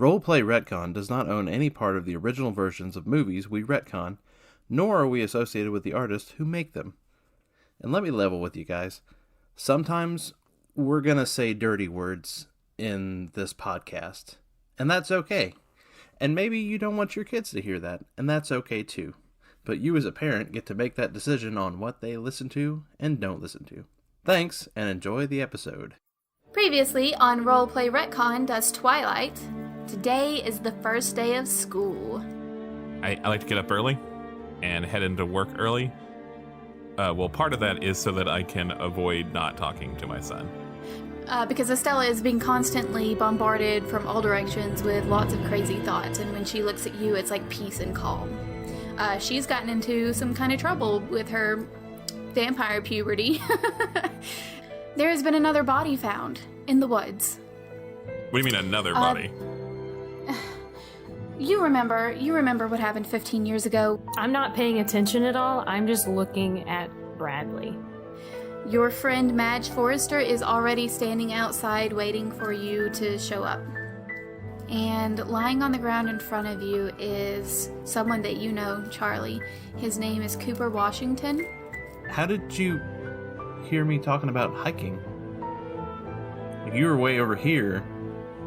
Roleplay Retcon does not own any part of the original versions of movies we retcon, nor are we associated with the artists who make them. And let me level with you guys. Sometimes we're going to say dirty words in this podcast, and that's okay. And maybe you don't want your kids to hear that, and that's okay too. But you as a parent get to make that decision on what they listen to and don't listen to. Thanks, and enjoy the episode. Previously on Roleplay Retcon does Twilight. Today is the first day of school. I like to get up early and head into work early. Well, part of that is so that I can avoid not talking to my son. Because Estella is being constantly bombarded from all directions with lots of crazy thoughts, and when she looks at you, it's like peace and calm. She's gotten into some kind of trouble with her vampire puberty. There has been another body found in the woods. What do you mean another body? You remember what happened 15 years ago. I'm not paying attention at all. I'm just looking at Bradley. Your friend Madge Forrester is already standing outside waiting for you to show up. And lying on the ground in front of you is someone that you know, Charlie. His name is Cooper Washington. How did you hear me talking about hiking? You were way over here.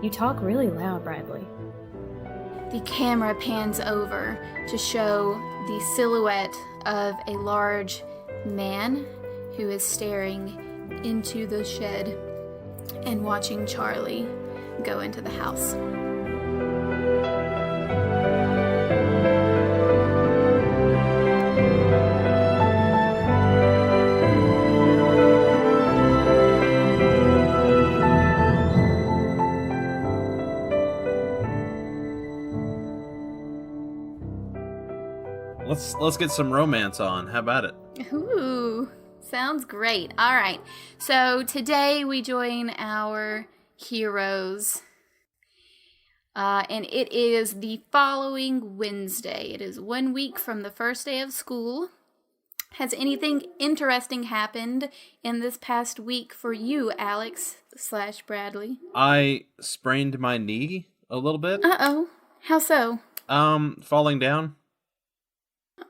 You talk really loud, Bradley. The camera pans over to show the silhouette of a large man who is staring into the shed and watching Charlie go into the house. Let's get some romance on. How about it? Ooh, sounds great. All right. So today we join our heroes. And it is the following Wednesday. It is 1 week from the first day of school. Has anything interesting happened in this past week for you, Alex/Bradley? I sprained my knee a little bit. Uh-oh. How so? Falling down.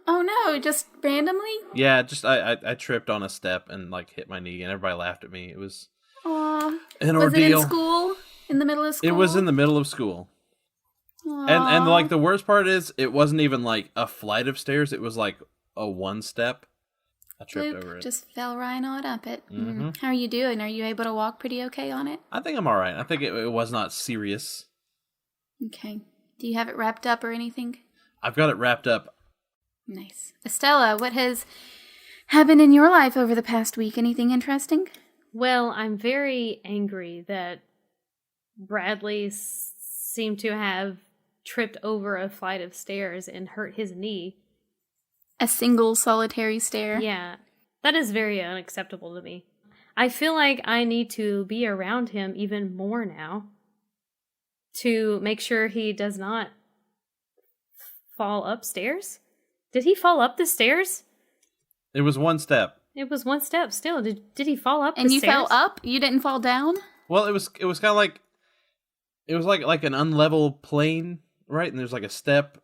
Oh no, just randomly? Yeah, just I tripped on a step and hit my knee, and everybody laughed at me. It was Aww. an ordeal. Was it in school? In the middle of school? It was in the middle of school. Aww. And the worst part is it wasn't even a flight of stairs. It was a one step. I tripped over it. Just fell right on up it. Mm-hmm. How are you doing? Are you able to walk pretty okay on it? I think I'm all right. I think it was not serious. Okay. Do you have it wrapped up or anything? I've got it wrapped up. Nice. Estella, what has happened in your life over the past week? Anything interesting? Well, I'm very angry that Bradley seemed to have tripped over a flight of stairs and hurt his knee. A single solitary stair? Yeah, that is very unacceptable to me. I feel like I need to be around him even more now to make sure he does not fall upstairs. Did he fall up the stairs? It was one step. It was one step still. Did he fall up and the you stairs? fell up? You didn't fall down? Well, it was kind of it was like an unlevel plane, right? And there's a step.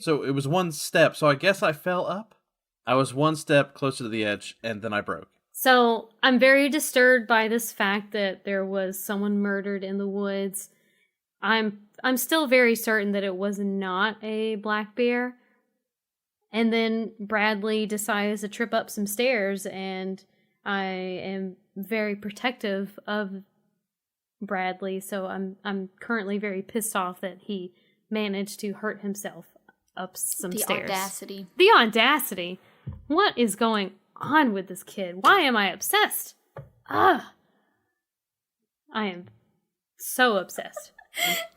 So it was one step. So I guess I fell up. I was one step closer to the edge, and then I broke. So I'm very disturbed by this fact that there was someone murdered in the woods. I'm still very certain that it was not a black bear. And then Bradley decides to trip up some stairs, and I am very protective of Bradley, so I'm currently very pissed off that he managed to hurt himself up some stairs. The audacity. The audacity. What is going on with this kid? Why am I obsessed? I am so obsessed.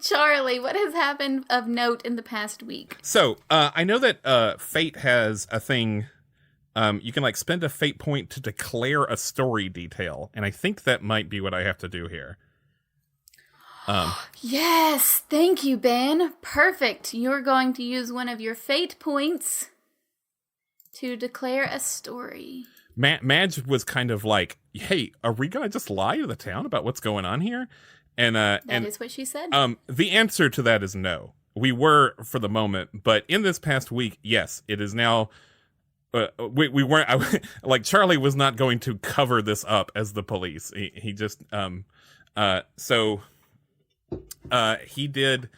Charlie, what has happened of note in the past week? So, I know that Fate has a thing. You can spend a Fate point to declare a story detail, and I think that might be what I have to do here. Yes, thank you, Ben. Perfect. You're going to use one of your Fate points to declare a story. Madge was kind of like, hey, are we going to just lie to the town about what's going on here? That is what she said. The answer to that is no. We were for the moment, but in this past week, yes, it is now. We weren't like Charlie was not going to cover this up as the police. He just he did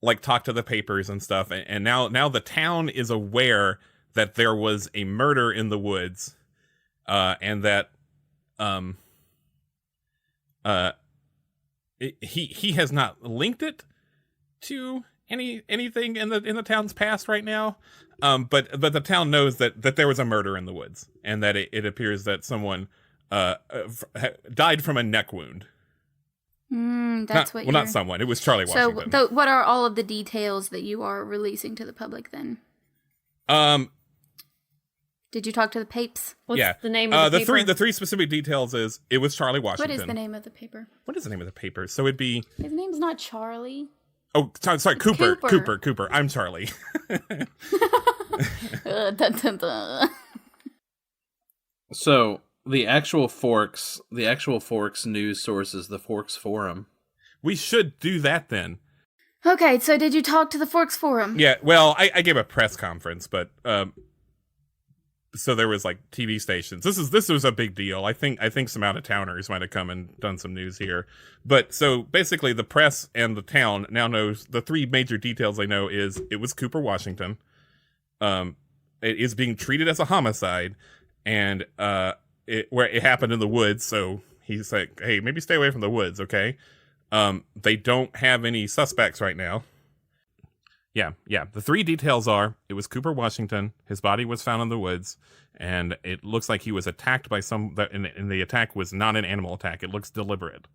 like talk to the papers and stuff, and now the town is aware that there was a murder in the woods, and that he has not linked it to anything in the town's past right now, but the town knows that there was a murder in the woods, and that it appears that someone died from a neck wound. Not someone. It was Charlie Washington. So, what are all of the details that you are releasing to the public then? Did you talk to the papes? What's the name of the paper? The three specific details is it was Charlie Washington. What is the name of the paper? What is the name of the paper? So it'd be... His name's not Charlie. Oh, sorry, Cooper. I'm Charlie. Dun, dun, dun. So the actual Forks news source is the Forks Forum. We should do that then. Okay, so did you talk to the Forks Forum? Yeah, well, I gave a press conference, but so there was like TV stations. This was a big deal. I think some out of towners might have come and done some news here. But so basically, the press and the town now knows the three major details they know is it was Cooper Washington. It is being treated as a homicide, and where it happened in the woods. So he's like, hey, maybe stay away from the woods, okay? They don't have any suspects right now. Yeah. The three details are, it was Cooper Washington, his body was found in the woods, and it looks like he was attacked by and the attack was not an animal attack. It looks deliberate.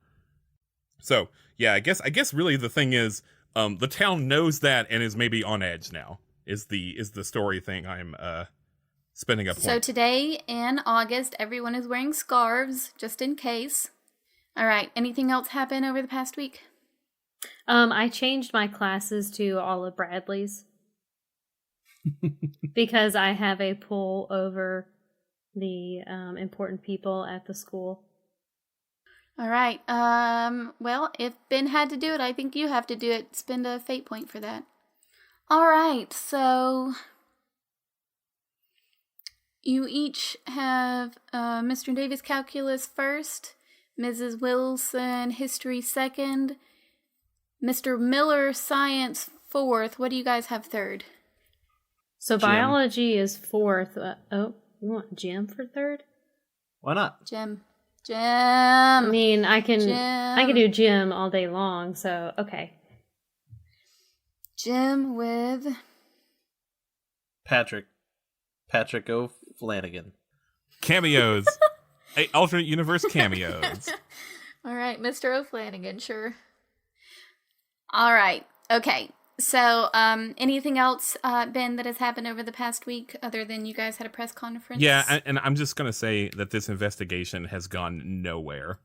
So, yeah, I guess really the thing is, the town knows that and is maybe on edge now, is the story thing I'm spinning up. So today in August, everyone is wearing scarves, just in case. All right, anything else happen over the past week? I changed my classes to all of Bradley's because I have a pull over the important people at the school. All right. Well, if Ben had to do it, I think you have to do it. Spend a fate point for that. All right. So you each have Mr. Davis calculus first, Mrs. Wilson history second, Mr. Miller science fourth. What do you guys have third? So Gym. Biology is fourth. You want gym for third? Why not? Gym. I mean, I can Gym. do gym all day long. So okay. Gym with Patrick O. Flanagan. Cameos. Alternate universe cameos. All right, Mr. O'Flanagan, sure. All right. Okay. So, anything else, Ben, that has happened over the past week other than you guys had a press conference? Yeah, and I'm just going to say that this investigation has gone nowhere.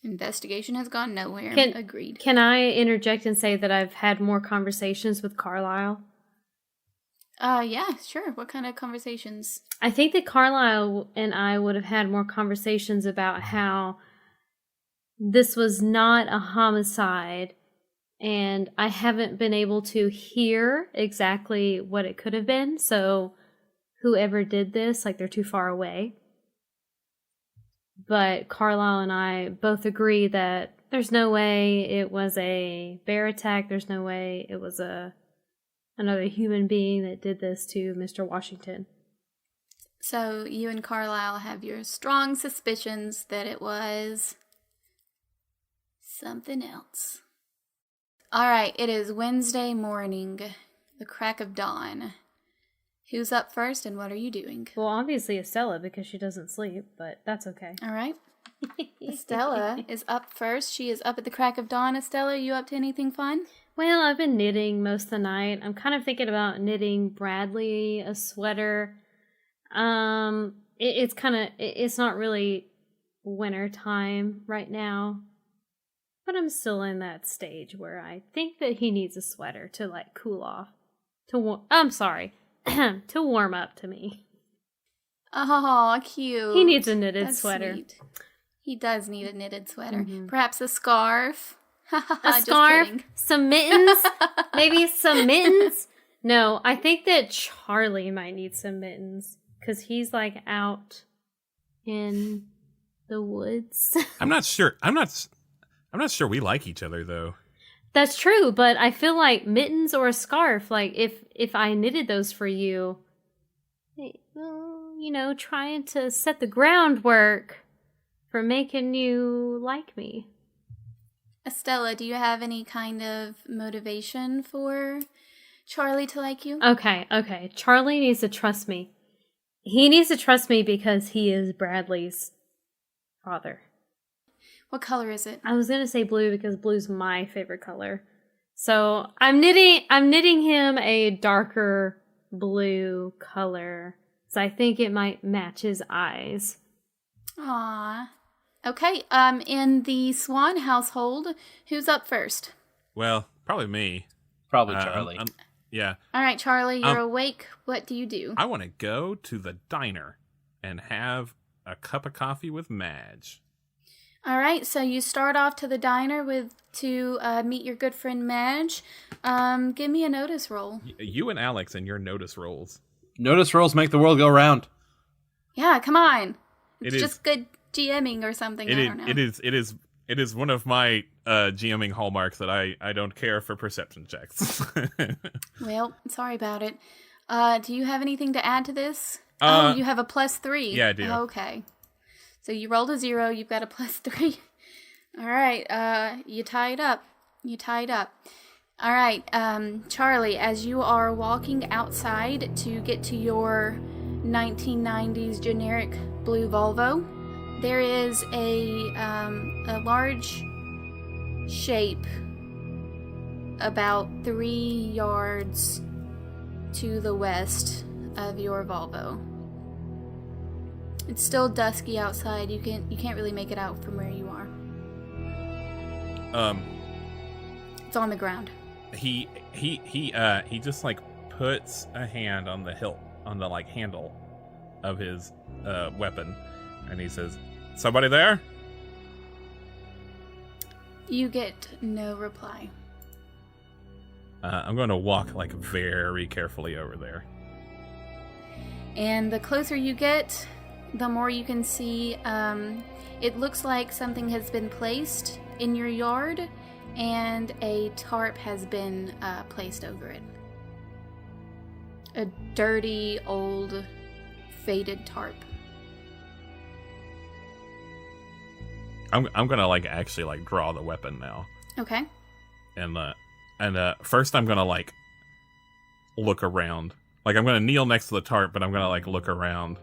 Investigation has gone nowhere. Agreed. Can I interject and say that I've had more conversations with Carlisle? Yeah, sure. What kind of conversations? I think that Carlisle and I would have had more conversations about how this was not a homicide, and I haven't been able to hear exactly what it could have been. So whoever did this, like, they're too far away. But Carlisle and I both agree that there's no way it was a bear attack. There's no way it was another human being that did this to Mr. Washington. So you and Carlisle have your strong suspicions that it was something else. All right, it is Wednesday morning, the crack of dawn. Who's up first and what are you doing? Well, obviously Estella, because she doesn't sleep, but that's okay. All right. Estella is up first. She is up at the crack of dawn. Estella, are you up to anything fun? Well, I've been knitting most of the night. I'm kind of thinking about knitting Bradley a sweater. It's not really winter time right now, but I'm still in that stage where I think that he needs a sweater to, like, cool off. To warm up to me. Oh, cute. He needs a knitted That's sweater. Sweet. He does need a knitted sweater. Perhaps a scarf. A Just scarf, kidding. some mittens, maybe some mittens. No, I think that Charlie might need some mittens because he's like out in the woods. I'm not sure. I'm not sure we like each other though. That's true, but I feel like mittens or a scarf. Like if I knitted those for you, well, you know, trying to set the groundwork for making you like me. Estella, do you have any kind of motivation for Charlie to like you? Okay. Charlie needs to trust me. He needs to trust me because he is Bradley's father. What color is it? I was gonna say blue because blue's my favorite color. So I'm knitting him a darker blue color. So I think it might match his eyes. Aww. Okay, in the Swan household, who's up first? Well, probably me. Probably Charlie. Yeah. All right, Charlie, you're awake. What do you do? I want to go to the diner and have a cup of coffee with Madge. All right, so you start off to the diner to meet your good friend Madge. Give me a notice roll. You and Alex and your notice rolls. Notice rolls make the world go round. Yeah, come on. It's It is. just good GMing or something. I don't know. It is one of my GMing hallmarks that I don't care for perception checks. Well, sorry about it. Do you have anything to add to this? You have a +3. Yeah, I do. Okay. So you rolled a 0, you've got a +3. All right, you tied up. All right, Charlie, as you are walking outside to get to your 1990s generic blue Volvo, there is a large shape about 3 yards to the west of your Volvo. It's still dusky outside. You can't really make it out from where you are. It's on the ground. He just like puts a hand on the hilt, on the like handle of his weapon, and he says, "Somebody there?" You get no reply. I'm going to walk like very carefully over there. And the closer you get, the more you can see. It looks like something has been placed in your yard, and a tarp has been placed over it. A dirty, old, faded tarp. I'm gonna like actually like draw the weapon now, Okay. and first I'm gonna like look around. Like I'm gonna kneel next to the tarp, but I'm gonna like look around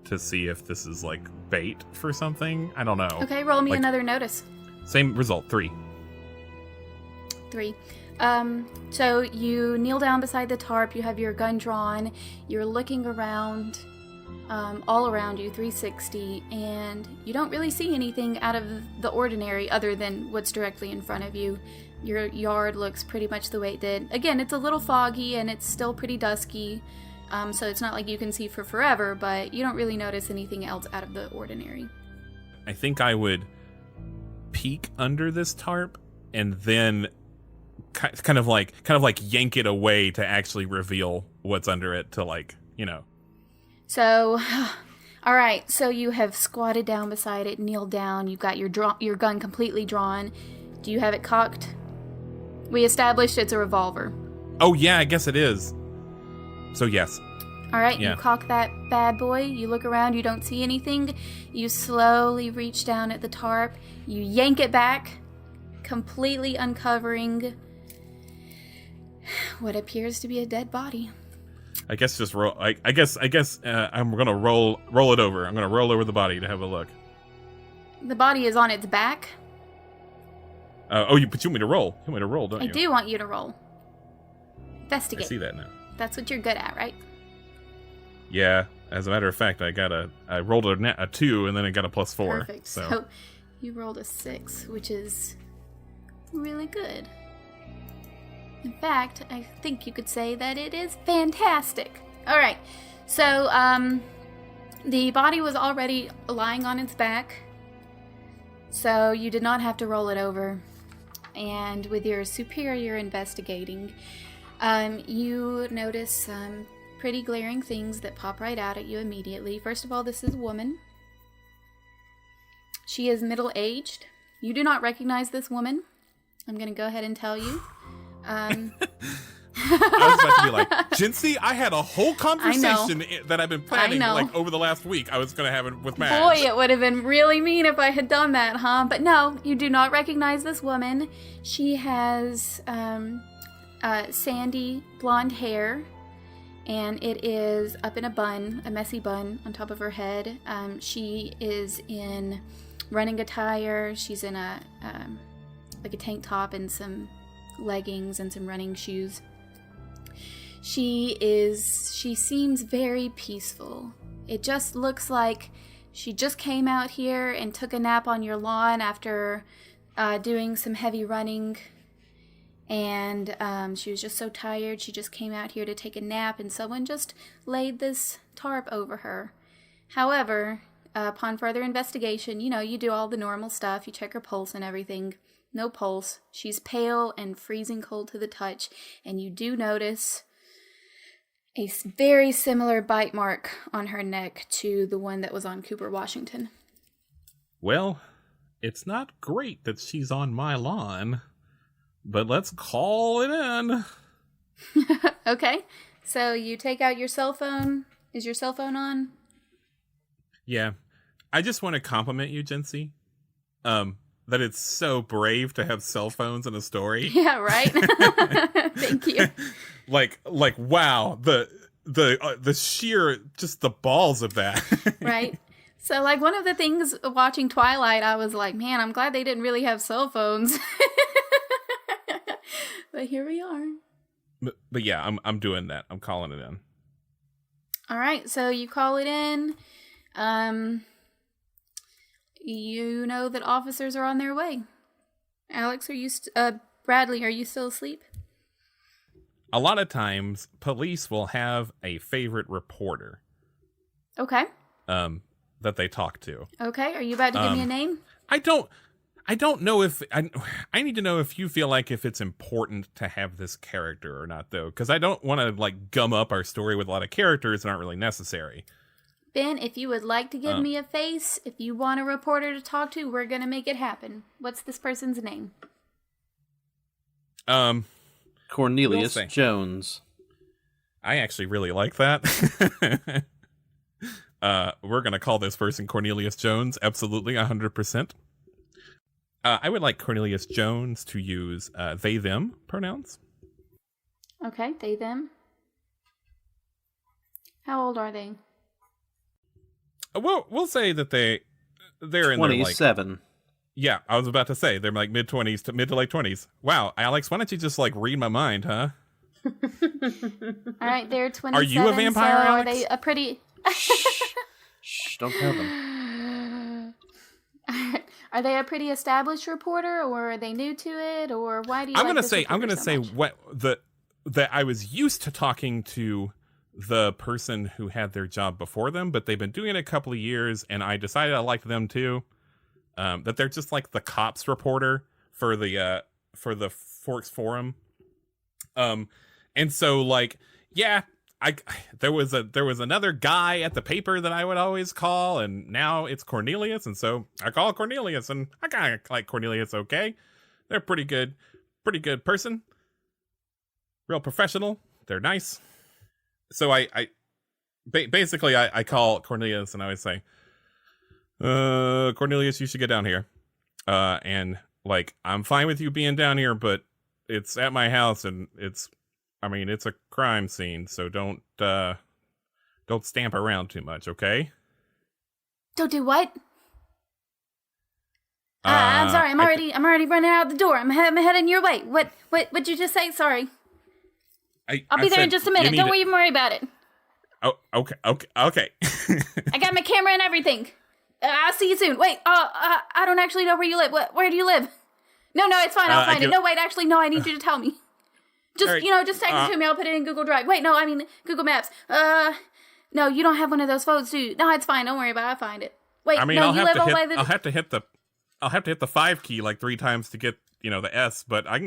to see if this is like bait for something. I don't know. Okay, roll me Like- another notice. Same result, 3. 3. So you kneel down beside the tarp, you have your gun drawn, you're looking around, all around you, 360, and you don't really see anything out of the ordinary other than what's directly in front of you. Your yard looks pretty much the way it did. Again, it's a little foggy and it's still pretty dusky, so it's not like you can see for forever, but you don't really notice anything else out of the ordinary. I think I would peek under this tarp and then kind of like yank it away to actually reveal what's under it, to like, you know. So, all right, so you have squatted down beside it, kneeled down, you've got your gun completely drawn. Do you have it cocked? We established it's a revolver. Oh yeah, I guess it is. So yes. All right, Yeah. You cock that bad boy, you look around, you don't see anything, you slowly reach down at the tarp, you yank it back, completely uncovering what appears to be a dead body. I guess just roll. I guess I'm gonna roll it over. I'm gonna roll over the body to have a look. The body is on its back. But you want me to roll? You want me to roll, don't I you? do want you to roll. I Investigate. see that now. That's what you're good at, right? Yeah. As a matter of fact, I rolled a 2 and then I got a +4. Perfect. So So you rolled a 6, which is really good. In fact, I think you could say that it is fantastic. All right. So the body was already lying on its back. So you did not have to roll it over. And with your superior investigating, you notice some pretty glaring things that pop right out at you immediately. First of all, this is a woman. She is middle-aged. You do not recognize this woman. I'm going to go ahead and tell you. I was about to be like, Jinsey, I had a whole conversation that I've been planning like over the last week. I was going to have it with Madge. Boy, it would have been really mean if I had done that, huh? But no, you do not recognize this woman. She has sandy blonde hair, and it is up in a bun, a messy bun on top of her head. She is in running attire. She's in a like a tank top and some leggings and some running shoes. She seems very peaceful. It just looks like she just came out here and took a nap on your lawn after doing some heavy running. And she was just so tired, she just came out here to take a nap, and someone just laid this tarp over her. However, upon further investigation, you do all the normal stuff. You check her pulse and everything. No pulse. She's pale and freezing cold to the touch, and you do notice a very similar bite mark on her neck to the one that was on Cooper Washington. Well, it's not great that she's on my lawn, but let's call it in. Okay, so you take out your cell phone. Is your cell phone on? Yeah. I just want to compliment you, Jinsey. That it's so brave to have cell phones in a story. Yeah, right? Thank you. Like wow, the sheer, just the balls of that. Right. So like one of the things watching Twilight, I was like, man, I'm glad they didn't really have cell phones. But here we are. But yeah, I'm doing that. I'm calling it in. All right, so you call it in. You know that officers are on their way. Alex, Bradley, are you still asleep? A lot of times, police will have a favorite reporter. Okay. That they talk to. Okay, are you about to give me a name? I don't know if I need to know if you feel like if it's important to have this character or not, though, because I don't want to like gum up our story with a lot of characters that aren't really necessary. Ben, if you would like to give me a face, if you want a reporter to talk to, we're gonna make it happen. What's this person's name? Cornelius Jones. I actually really like that. We're gonna call this person Cornelius Jones. Absolutely, 100%. I would like Cornelius Jones to use they, them pronouns. Okay, they, them. How old are they? We'll say that they're in their 27. Yeah, I was about to say they're like mid-20s to mid to late 20s. Wow, Alex, why don't you just like read my mind, huh? All right, they're 27. Are you a vampire, so Alex? Are they a pretty? Shh, don't tell them. Are they a pretty established reporter, or are they new to it, or why do you? I'm gonna say what that I was used to talking to the person who had their job before them, but they've been doing it a couple of years, and I decided I liked them too. That they're just like the cops reporter for the Forks Forum. And so like, yeah, there was another guy at the paper that I would always call, and now it's Cornelius, and so I call Cornelius, and I kind of like Cornelius. Okay, they're pretty good person, real professional. They're nice. So I call Cornelius, and I would say, Cornelius, you should get down here. And like, I'm fine with you being down here, but it's at my house, and it's a crime scene, so don't stamp around too much, okay? Don't do what? I'm sorry. I'm already running out the door. I'm heading your way. What'd you just say? Sorry. I'll be there in just a minute. Don't even worry about it. Oh, okay. I got my camera and everything. I'll see you soon. Wait, I don't actually know where you live. Where do you live? No, it's fine. I'll find it. No, wait, actually, no, I need you to tell me. Just, right. Just text it to me. I'll put it in Google Drive. Wait, no, I mean Google Maps. No, you don't have one of those phones, do you? No, it's fine. Don't worry about it. I'll find it. Wait, no, you live all the way. I'll have to hit the I'll have to hit the 5 key like 3 times to get, the S, but I'll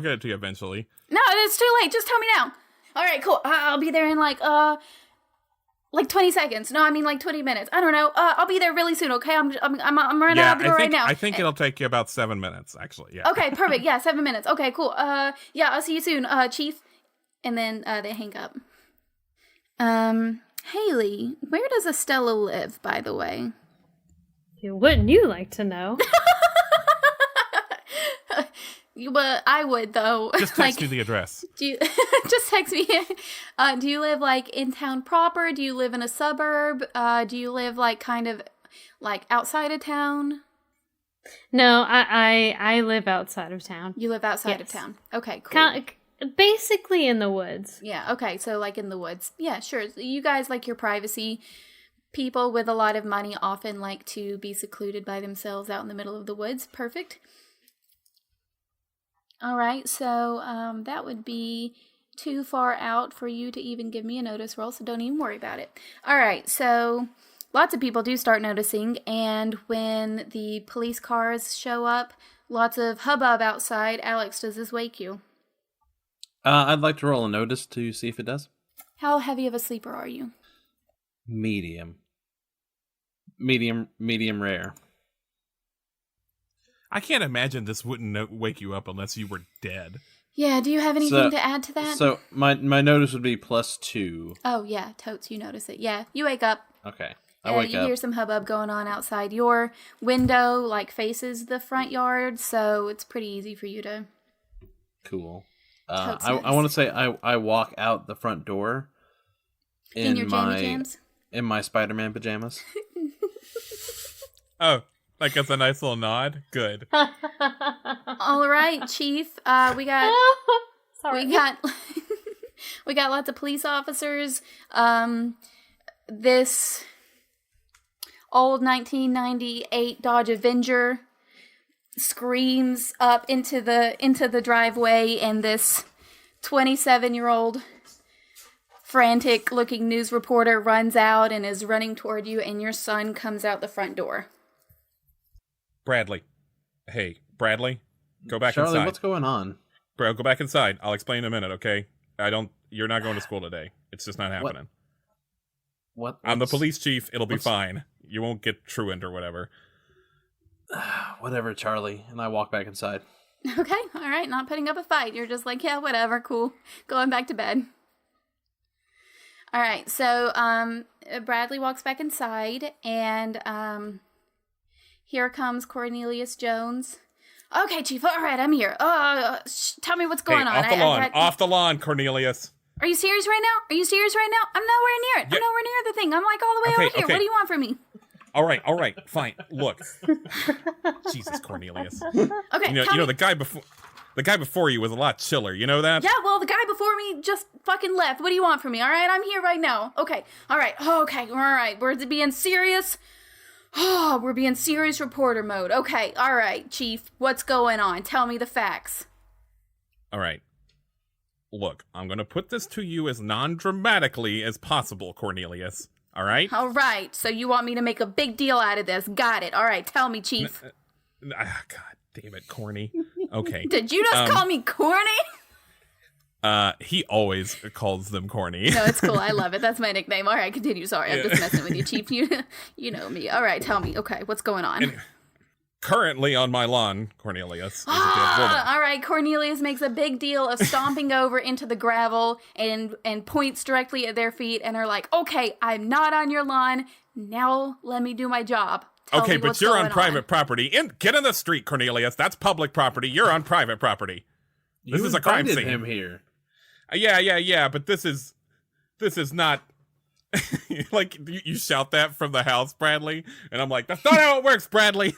get it to you eventually. No, it's too late. Just tell me now. All right, cool. I'll be there in like 20 seconds. No, I mean like 20 minutes. I don't know. I'll be there really soon. Okay, I'm running out the door right now. I think it'll take you about 7 minutes, actually. Yeah. Okay, perfect. Yeah, 7 minutes. Okay, cool. Yeah, I'll see you soon, Chief. And then they hang up. Haley, where does Estella live, by the way? Wouldn't you like to know? But I would, though. Just text me the address. Do you just text me? Do you live like in town proper? Do you live in a suburb? Do you live like kind of like outside of town? No, I live outside of town. You live outside of town. Okay, cool. Basically in the woods. Yeah, okay, so like in the woods. Yeah, sure. You guys like your privacy. People with a lot of money often like to be secluded by themselves out in the middle of the woods. Perfect. All right, so that would be too far out for you to even give me a notice roll, so don't even worry about it. All right, so lots of people do start noticing, and when the police cars show up, lots of hubbub outside. Alex, does this wake you? I'd like to roll a notice to see if it does. How heavy of a sleeper are you? Medium rare. I can't imagine this wouldn't wake you up unless you were dead. Yeah, do you have anything to add to that? So my notice would be +2. Oh, yeah, totes, you notice it. Yeah, you wake up. Okay, I wake you up. hear some hubbub going on outside. Your window, faces the front yard, so it's pretty easy for you to... Cool. I want to say I walk out the front door in your jammy jams? In my Spider-Man pajamas. Oh, like as a nice little nod? Good. All right, Chief. We got we got lots of police officers. This old 1998 Dodge Avenger screams up into the driveway, and this 27-year-old frantic looking news reporter runs out and is running toward you, and your son comes out the front door. Bradley. Hey, Bradley, go back Charlie, inside. what's going on? Bro, go back inside. I'll explain in a minute, okay? You're not going to school today. It's just not happening. What? I'm the police chief. It'll be fine. You won't get truant or whatever. Whatever, Charlie. And I walk back inside. Okay, all right, not putting up a fight. You're just like, yeah, whatever, cool. Going back to bed. All right, so Bradley walks back inside, and here comes Cornelius Jones. Okay, Chief, all right, I'm here. Tell me what's going on. Off the lawn, Cornelius. Are you serious right now? I'm nowhere near it. I'm nowhere near the thing. I'm like all the way over here. Okay. What do you want from me? All right, fine. Look. Jesus, Cornelius. Okay, you know the guy before you was a lot chiller. You know that? Yeah, well, the guy before me just fucking left. What do you want from me? All right, I'm here right now. Okay, all right. We're being serious. Oh, we're being serious reporter mode. Okay, all right, Chief. What's going on? Tell me the facts. All right. Look, I'm going to put this to you as non-dramatically as possible, Cornelius. All right? All right. So you want me to make a big deal out of this. Got it. All right. Tell me, Chief. God damn it, corny. Okay. Did you just call me corny? He always calls them corny. No, it's cool. I love it. That's my nickname. All right, continue. Sorry, I'm just messing with you, Chief. You know me. All right, tell me. Okay, what's going on? And currently on my lawn, Cornelius, is a dead woman. All right, Cornelius makes a big deal of stomping over into the gravel and points directly at their feet and are like, okay, I'm not on your lawn. Now let me do my job. Tell me but you're on private property. Get in the street, Cornelius. That's public property. You're on private property. This is a crime scene. Him here. Yeah, but this is not like you shout that from the house, Bradley, and I'm like, that's not how it works, Bradley.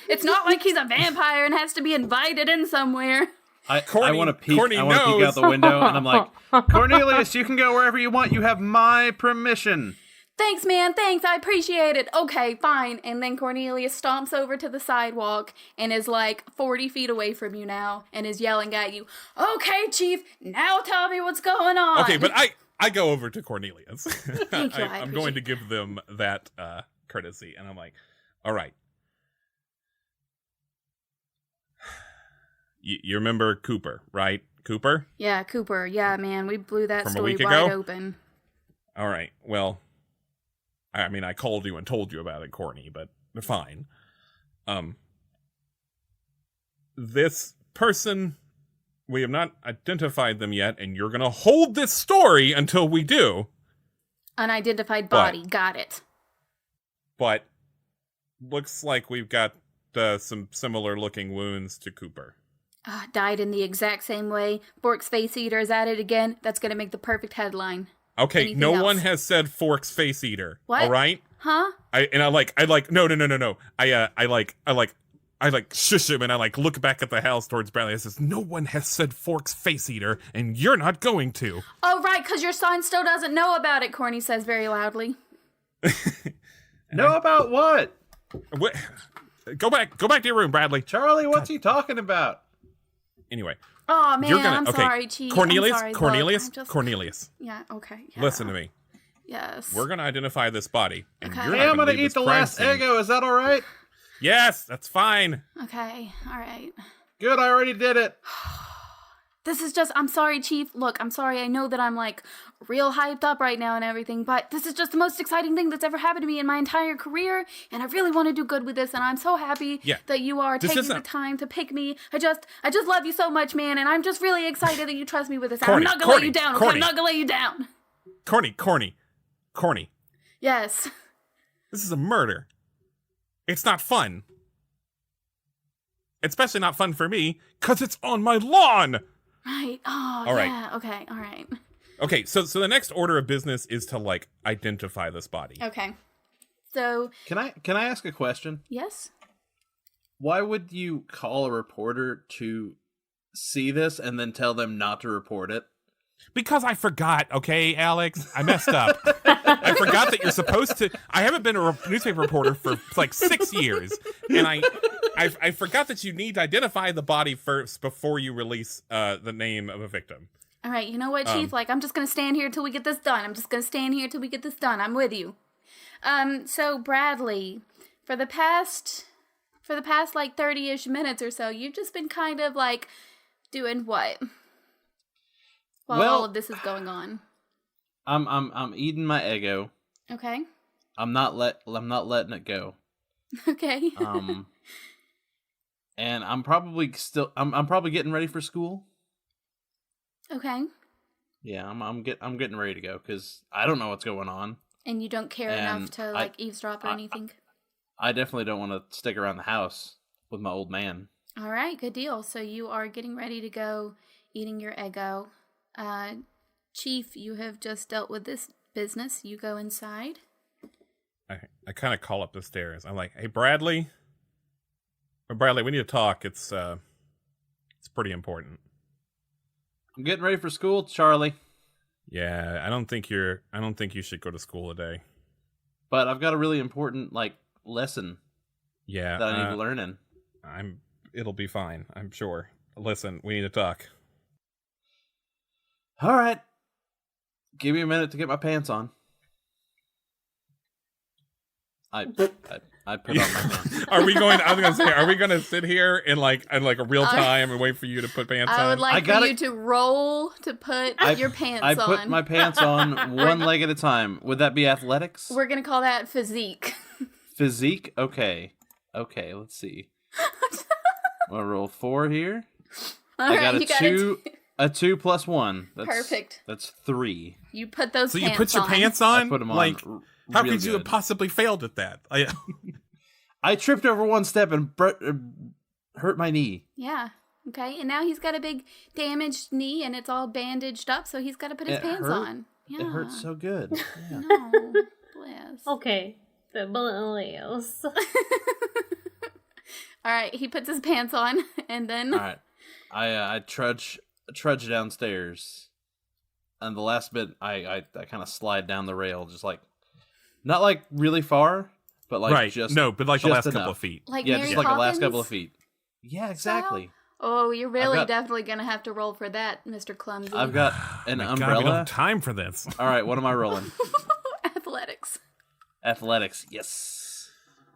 It's not like he's a vampire and has to be invited in somewhere. I want to peek. I want to peek out the window, and I'm like, Cornelius, you can go wherever you want. You have my permission. Thanks, man. Thanks. I appreciate it. Okay, fine. And then Cornelius stomps over to the sidewalk and is like 40 feet away from you now and is yelling at you. Okay, Chief, now tell me what's going on. Okay, but I go over to Cornelius. Thank you. I'm going to give them that courtesy. And I'm like, all right, You remember Cooper, right? Cooper? Yeah, Cooper. Yeah, man, we blew that From a story week wide ago? open. All right. Well, I mean, I called you and told you about it, Courtney, but fine. This person, we have not identified them yet, and you're going to hold this story until we do. Unidentified body. Got it. But looks like we've got some similar looking wounds to Cooper. Died in the exact same way. Fork's face eater is at it again. That's going to make the perfect headline. Okay, Anything no else? one has said Fork's face eater. What? All right? Huh? No. I shush him and I look back at the house towards Bradley. I says, no one has said Fork's face eater, and you're not going to. Oh, right, because your son still doesn't know about it, Corny says very loudly. Know about what? What? Go back to your room, Bradley. Charlie, what's he talking about? Anyway. Oh, man, You're gonna, I'm okay. sorry, Chief. Cornelius, I'm sorry. Cornelius, Look, Cornelius. Yeah, okay. Yeah. Listen to me. Yes. We're going to identify this body. And Okay. you're Hey, I'm going gonna to eat the last Eggo. Is that all right? Yes, that's fine. Okay, all right. Good, I already did it. This is just, I'm sorry, Chief. Look, I'm sorry. I know that I'm real hyped up right now and everything, but this is just the most exciting thing that's ever happened to me in my entire career, and I really want to do good with this, and I'm so happy that you are taking the time to pick me. I just love you so much, man, and I'm just really excited that you trust me with this. I'm not gonna let you down, okay? I'm not gonna let you down. Corny. Yes. This is a murder. It's not fun. Especially not fun for me, because it's on my lawn. Right. Oh, all right. Yeah. Okay. All right. Okay. So the next order of business is to identify this body. Okay. So. Can I ask a question? Yes. Why would you call a reporter to see this and then tell them not to report it? Because I forgot, okay, Alex? I messed up. I forgot that you're supposed to... I haven't been a newspaper reporter for 6 years, and I forgot that you need to identify the body first before you release the name of a victim. All right, you know what, Chief? I'm just going to stand here till we get this done. I'm with you. So, Bradley, for the past 30-ish minutes or so, you've just been kind of, doing what? While all of this is going on. I'm eating my Eggo. Okay. I'm not letting it go. Okay. And I'm probably I'm probably getting ready for school. Okay. Yeah, I'm getting ready to go because I don't know what's going on. And you don't care enough to eavesdrop or anything? I definitely don't want to stick around the house with my old man. All right, good deal. So you are getting ready to go eating your Eggo. Chief, you have just dealt with this business. You go inside. I kind of call up the stairs. I'm like, hey, Bradley, we need to talk. It's pretty important. I'm getting ready for school, Charlie. Yeah, I don't think you should go to school today. But I've got a really important lesson. Yeah, that I need to learn in. It'll be fine, I'm sure. Listen, we need to talk. All right. Give me a minute to get my pants on. I put on my pants. Are we going to sit here in a real time and wait for you to put pants on? I would like for you to roll to put your pants on. I put my pants on one leg at a time. Would that be athletics? We're going to call that physique. Physique? Okay, let's see. I'll roll 4 here. I got a 2 plus 1. That's, perfect. That's 3. You put those pants on. So you put your pants on? I put them on. How could you have possibly failed at that? I tripped over one step and hurt my knee. Yeah. Okay. And now he's got a big damaged knee and it's all bandaged up, so he's got to put his pants on. Yeah. It hurts so good. Yeah. No. Bless. Okay. The bless. All right. He puts his pants on and then. All right. I trudge downstairs, and the last bit I kind of slide down the rail, just not really far, but just the last enough. couple of feet. Like yeah, Mary just Poppins? The last couple of feet. Yeah, exactly. Oh, you're really definitely gonna have to roll for that, Mr. Clumsy. I've got an umbrella. God, we don't have time for this. All right, what am I rolling? Athletics. Yes.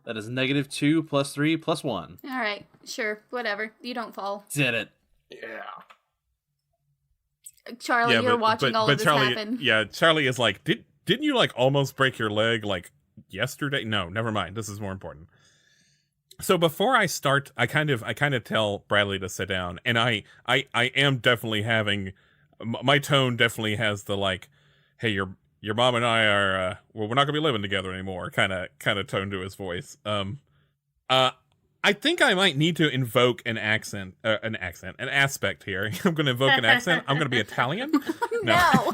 That is -2 plus 3 plus 1. All right, sure, whatever. You don't fall. Did it. Yeah. Charlie, you're watching all of this Charlie, happen. Yeah, Charlie is like, didn't you like almost break your leg like yesterday? No, never mind. This is more important. So before I start, I kind of tell Bradley to sit down, and I am definitely having my tone definitely has the like, hey, your mom and I are well, we're not gonna be living together anymore kind of tone to his voice. I think I might need to invoke an aspect here. I'm going to invoke an accent. I'm going to be Italian. No.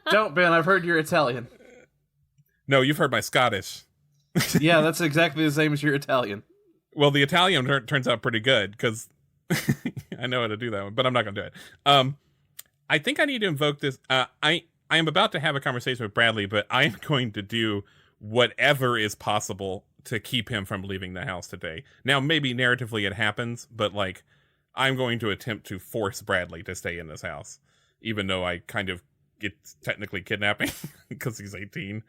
Don't, Ben. I've heard you're Italian. No, you've heard my Scottish. Yeah, that's exactly the same as your Italian. Well, the Italian turns out pretty good because I know how to do that one, but I'm not going to do it. I think I need to invoke this. I am about to have a conversation with Bradley, but I am going to do whatever is possible to keep him from leaving the house today. Now, maybe narratively it happens, but like, I'm going to attempt to force Bradley to stay in this house, even though I kind of get technically kidnapping because he's 18.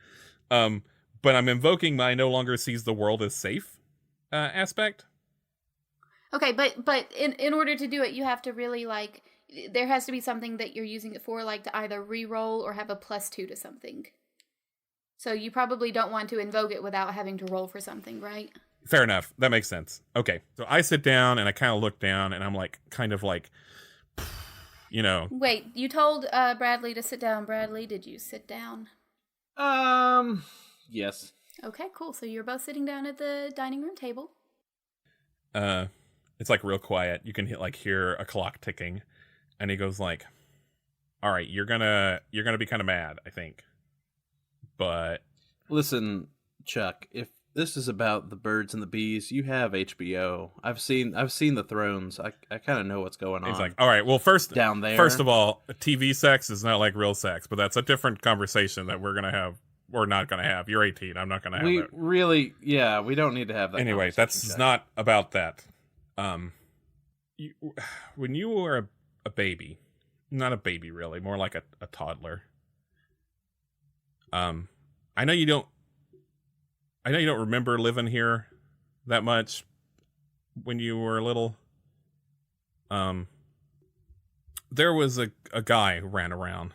But I'm invoking my no longer sees the world as safe aspect. Okay, but in order to do it, you have to really like, there has to be something that you're using it for, like to either re-roll or have a +2 to something. So you probably don't want to invoke it without having to roll for something, right? Fair enough. That makes sense. Okay. So I sit down and I kind of look down and I'm like, kind of like, you know. Wait, you told Bradley to sit down. Bradley, did you sit down? Yes. Okay, cool. So you're both sitting down at the dining room table. It's like real quiet. You can hear a clock ticking, and he goes like, "All right, you're gonna be kind of mad, I think." But listen, Chuck, if this is about the birds and the bees, you have HBO. I've seen the Thrones. I kind of know what's going on. He's like, all right, well, first down there. First of all, TV sex is not like real sex, but that's a different conversation that we're gonna have. We're not gonna have. You're 18. I'm not gonna have that. We don't need to have that. Anyway, that's not about that. When you were a baby, not a baby really, more like a toddler. I know you don't remember living here that much when you were little. There was a guy who ran around.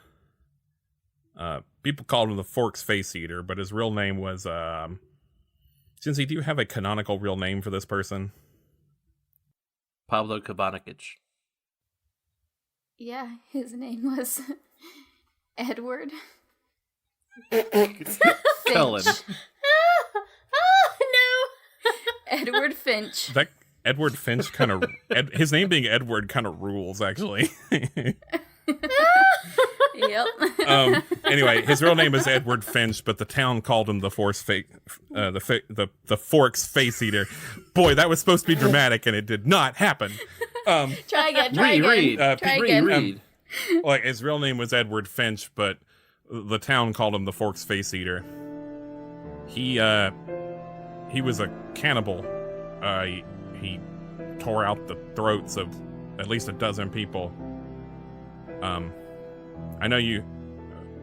People called him the Forks Face Eater, but his real name was, Cincy, do you have a canonical real name for this person? Pablo Cabanicage. Yeah, his name was Edward. Cullen. No. Edward Finch. That Edward Finch kind of his name being Edward kind of rules, actually. Yep. Anyway, his real name is Edward Finch, but the town called him the Forks Face Eater. Boy, that was supposed to be dramatic, and it did not happen. Try again. Read. Like his real name was Edward Finch, but the town called him the Forks Face Eater. He was a cannibal. He tore out the throats of at least a dozen people. I know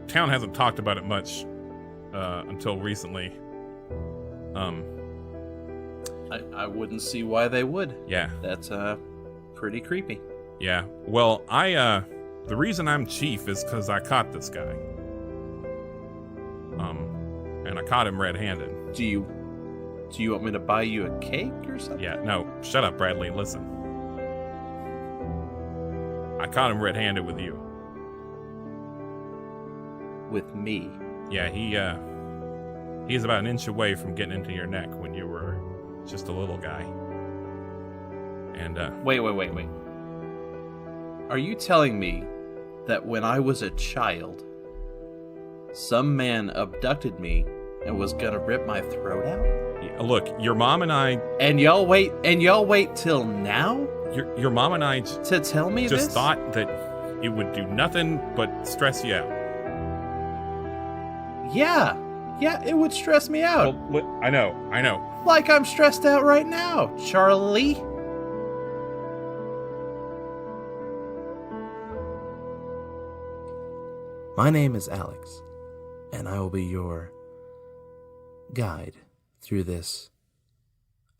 town hasn't talked about it much until recently. I wouldn't see why they would. Yeah. That's pretty creepy. Yeah. Well, the reason I'm chief is because I caught this guy. And I caught him red-handed. Do you want me to buy you a cake or something? Yeah, no, shut up, Bradley, listen. I caught him red-handed with you. With me? Yeah, he's about an inch away from getting into your neck when you were just a little guy. And, Wait. Are you telling me that when I was a child, some man abducted me and was gonna rip my throat out? yeah, look, your mom and I... And y'all wait till now? Your mom and I... To tell me just this? thought that it would do nothing but stress you out. Yeah, it would stress me out. Well, I know. Like I'm stressed out right now, Charlie. My name is Alex, and I will be your guide through this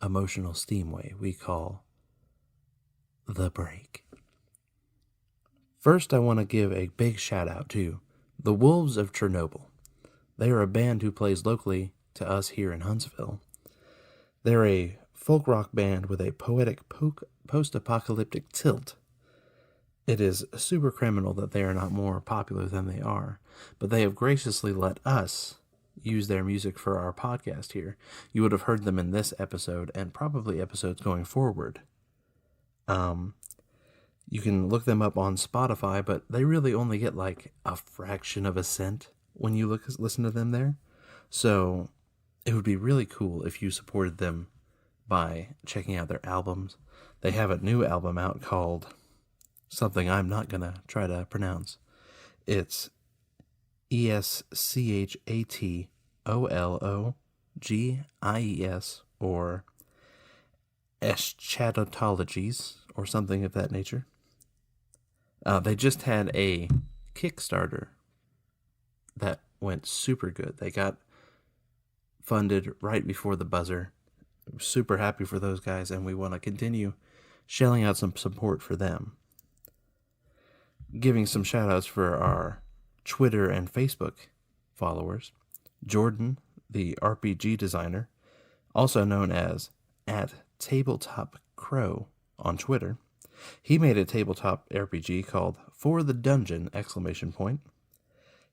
emotional steamway we call The Break. First, I want to give a big shout out to the Wolves of Chernobyl. They are a band who plays locally to us here in Huntsville. They're a folk rock band with a poetic post-apocalyptic tilt. It is super criminal that they are not more popular than they are, but they have graciously let us use their music for our podcast here. You would have heard them in this episode and probably episodes going forward. You can look them up on Spotify, but they really only get like a fraction of a cent when you listen to them there. So it would be really cool if you supported them by checking out their albums. They have a new album out called something I'm not going to try to pronounce. It's ESCHATOLOGIES or Eschatologies or something of that nature. They just had a Kickstarter that went super good. They got funded right before the buzzer. I'm super happy for those guys, and we want to continue shelling out some support for them. Giving some shout outs for our Twitter and Facebook followers. Jordan, the RPG designer, also known as @TabletopCrow on Twitter. He made a tabletop RPG called For the Dungeon!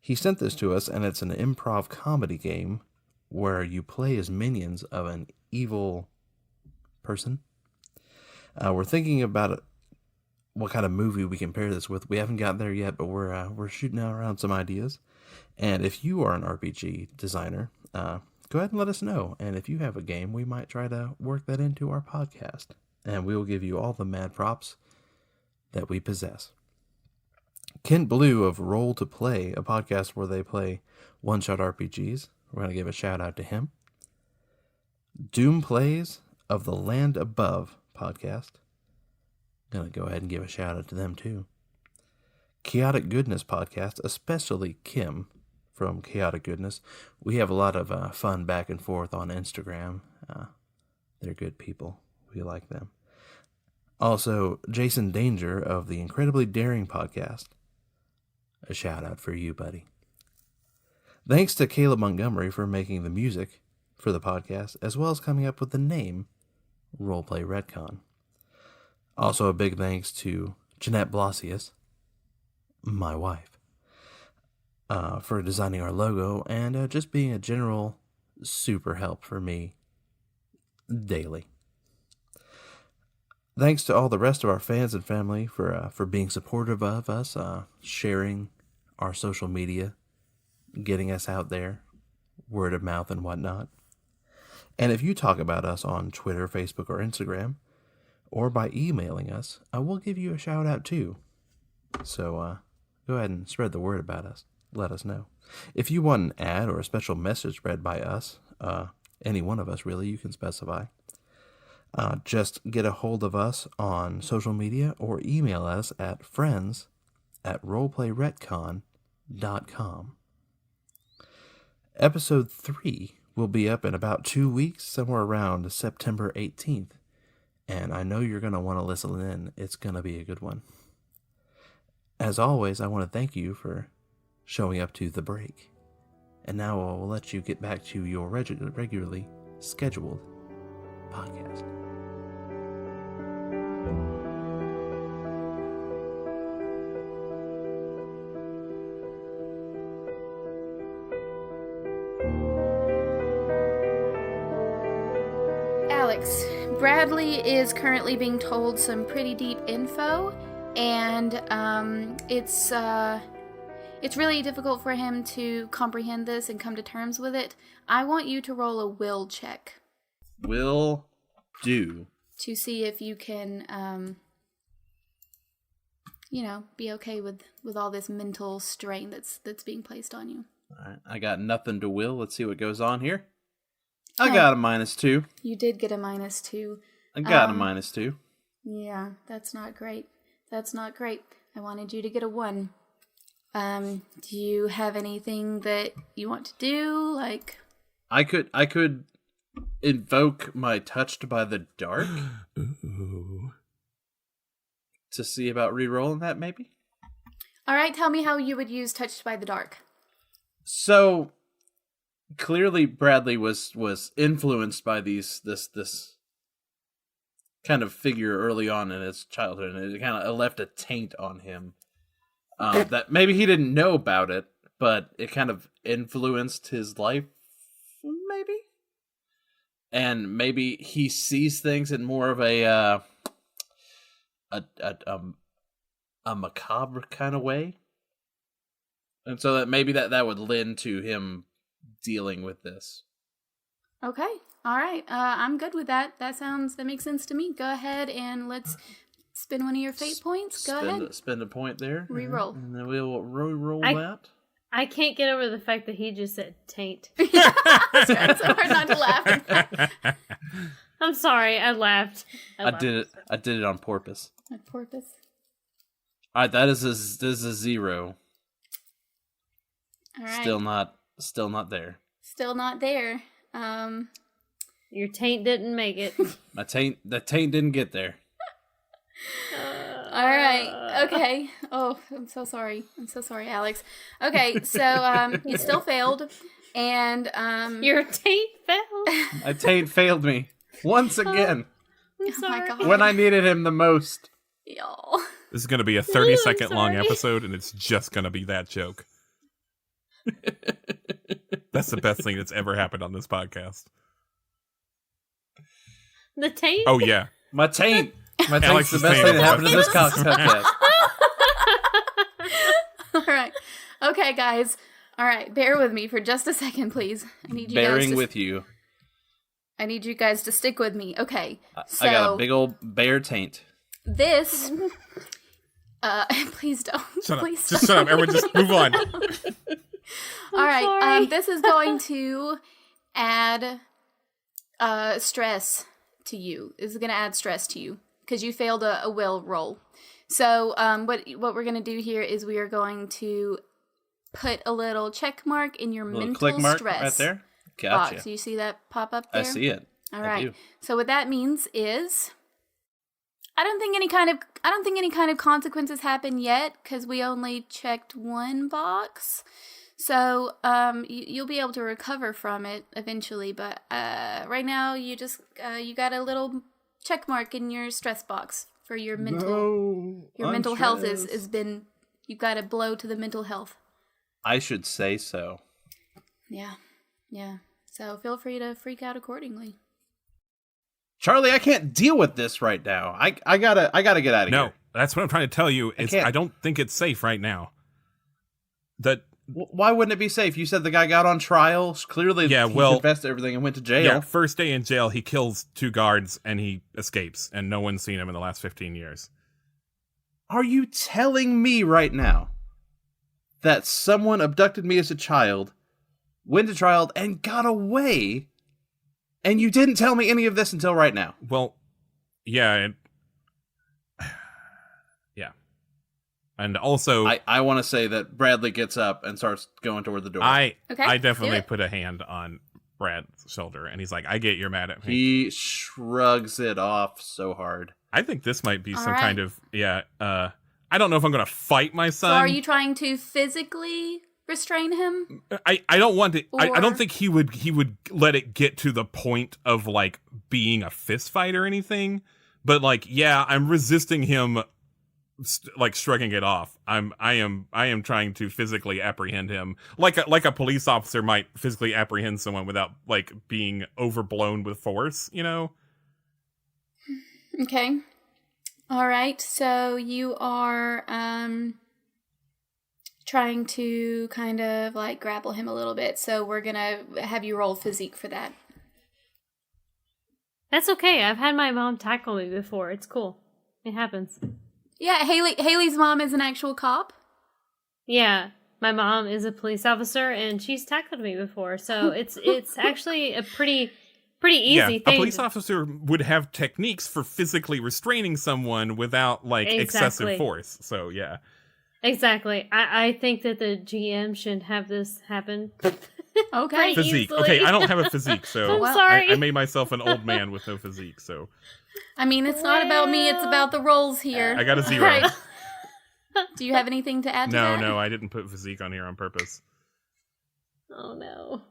He sent this to us, and it's an improv comedy game where you play as minions of an evil person. We're thinking about what kind of movie we can pair this with. We haven't gotten there yet, but we're shooting around some ideas. And if you are an RPG designer, go ahead and let us know. And if you have a game, we might try to work that into our podcast. And we will give you all the mad props that we possess. Kent Blue of Roll to Play, a podcast where they play one-shot RPGs. We're going to give a shout out to him. Doom Plays of the Land Above podcast. Going to go ahead and give a shout out to them too. Chaotic Goodness podcast, especially Kim from Chaotic Goodness. We have a lot of fun back and forth on Instagram. They're good people. We like them. Also, Jason Danger of the Incredibly Daring podcast. A shout out for you, buddy. Thanks to Caleb Montgomery for making the music for the podcast, as well as coming up with the name Roleplay Retcon. Also, a big thanks to Jeanette Blossius, my wife, for designing our logo and just being a general super help for me daily. Thanks to all the rest of our fans and family for being supportive of us, sharing our social media, getting us out there, word of mouth and whatnot. And if you talk about us on Twitter, Facebook, or Instagram, or by emailing us, I will give you a shout out too. So go ahead and spread the word about us. Let us know. If you want an ad or a special message read by us, any one of us really, you can specify. Just get a hold of us on social media or email us at friends@roleplayretcon.com. Episode 3 will be up in about 2 weeks, somewhere around September 18th. And I know you're going to want to listen in. It's going to be a good one. As always, I want to thank you for showing up to The Break. And now I'll let you get back to your regularly scheduled podcast. Alex, Bradley is currently being told some pretty deep info, and it's really difficult for him to comprehend this and come to terms with it. I want you to roll a will check. Will do. To see if you can, be okay with all this mental strain that's being placed on you. All right, I got nothing to will. Let's see what goes on here. I got a -2. You did get a -2. I got a -2. Yeah, that's not great. That's not great. I wanted you to get a 1. Do you have anything that you want to do? Like, I could invoke my Touched by the Dark. Ooh. to see about re-rolling that, maybe? All right, tell me how you would use Touched by the Dark. So, clearly Bradley was influenced by this kind of figure early on in his childhood, and it kind of left a taint on him. That maybe he didn't know about it, but it kind of influenced his life, maybe? And maybe he sees things in more of a macabre kind of way. And so that maybe that would lend to him dealing with this. Okay. All right. I'm good with that. That makes sense to me. Go ahead and let's spend one of your fate points. Go ahead. Spend a point there. Reroll. And then we'll re-roll that. I can't get over the fact that he just said taint. It's hard not to laugh. I'm sorry, I laughed. I did it on purpose. On purpose. All right, this is a 0. All right. Still not there. Still not there. Your taint didn't make it. The taint didn't get there. All right. Okay. Oh, I'm so sorry. Alex. Okay, so you still failed, and your taint failed. A taint failed me once again. I'm sorry. Oh my God. When I needed him the most. Y'all. This is going to be a 30-second long episode, and it's just going to be that joke. That's the best thing that's ever happened on this podcast. The taint? Oh, yeah. My taint. My taint's Alex's the best taint. thing that happened to this podcast. All right. Okay, guys. All right. Bear with me for just a second, please. I need you Bearing guys with you. I need you guys to stick with me. Okay. So I got a big old bear taint. this. Please don't. Shut up. Please Just shut up. Everyone just move on. All right. sorry. This is going to add stress to you. This is going to add stress to you because you failed a will roll. So what we're going to do here is we are going to put a little check mark in your Little mental click mark stress right there. Gotcha. box. You see that pop up there? I see it. All I right. do. So what that means is I don't think any kind of consequences happen yet because we only checked one box. So you'll be able to recover from it eventually, but right now you just you got a little check mark in your stress box for your mental health is been you got a blow to the mental health. I should say so. Yeah. So feel free to freak out accordingly. Charlie, I can't deal with this right now. I gotta get out of here. No, that's what I'm trying to tell you. I don't think it's safe right now. Why wouldn't it be safe? You said the guy got on trial. Clearly, he confessed to everything and went to jail. Yeah, first day in jail, he kills 2 guards and he escapes, and no one's seen him in the last 15 years. Are you telling me right now that someone abducted me as a child, went to trial, and got away, and you didn't tell me any of this until right now? Well, yeah. Yeah. And also, I want to say that Bradley gets up and starts going toward the door. I Okay, definitely do it. put a hand on Brad's shoulder, and he's like, I get you're mad at me. He shrugs it off so hard. I think this might be All some right. kind of, I don't know if I'm going to fight my So son. are you trying to physically restrain him? I don't want to. I Or- don't think he would let it get to the point of like being a fist fight or anything. But like, yeah, I'm resisting him, like shrugging it off. I am trying to physically apprehend him, like a police officer might physically apprehend someone without like being overblown with force. You know. Okay. All right. So you are trying to kind of like grapple him a little bit. So we're going to have you roll physique for that. That's okay. I've had my mom tackle me before. It's cool. It happens. Yeah, Haley's mom is an actual cop. Yeah, my mom is a police officer, and she's tackled me before. So it's actually a pretty easy thing. A police officer would have techniques for physically restraining someone without like excessive Exactly. force. So yeah. Exactly. I think that the GM should have this happen. Okay. Pretty Physique. easily. Okay, I don't have a physique, so I'm sorry. I made myself an old man with no physique, so I mean, it's not about me, it's about the rolls here. I got a 0. Right. Do you have anything to add to that? No, I didn't put physique on here on purpose. Oh no.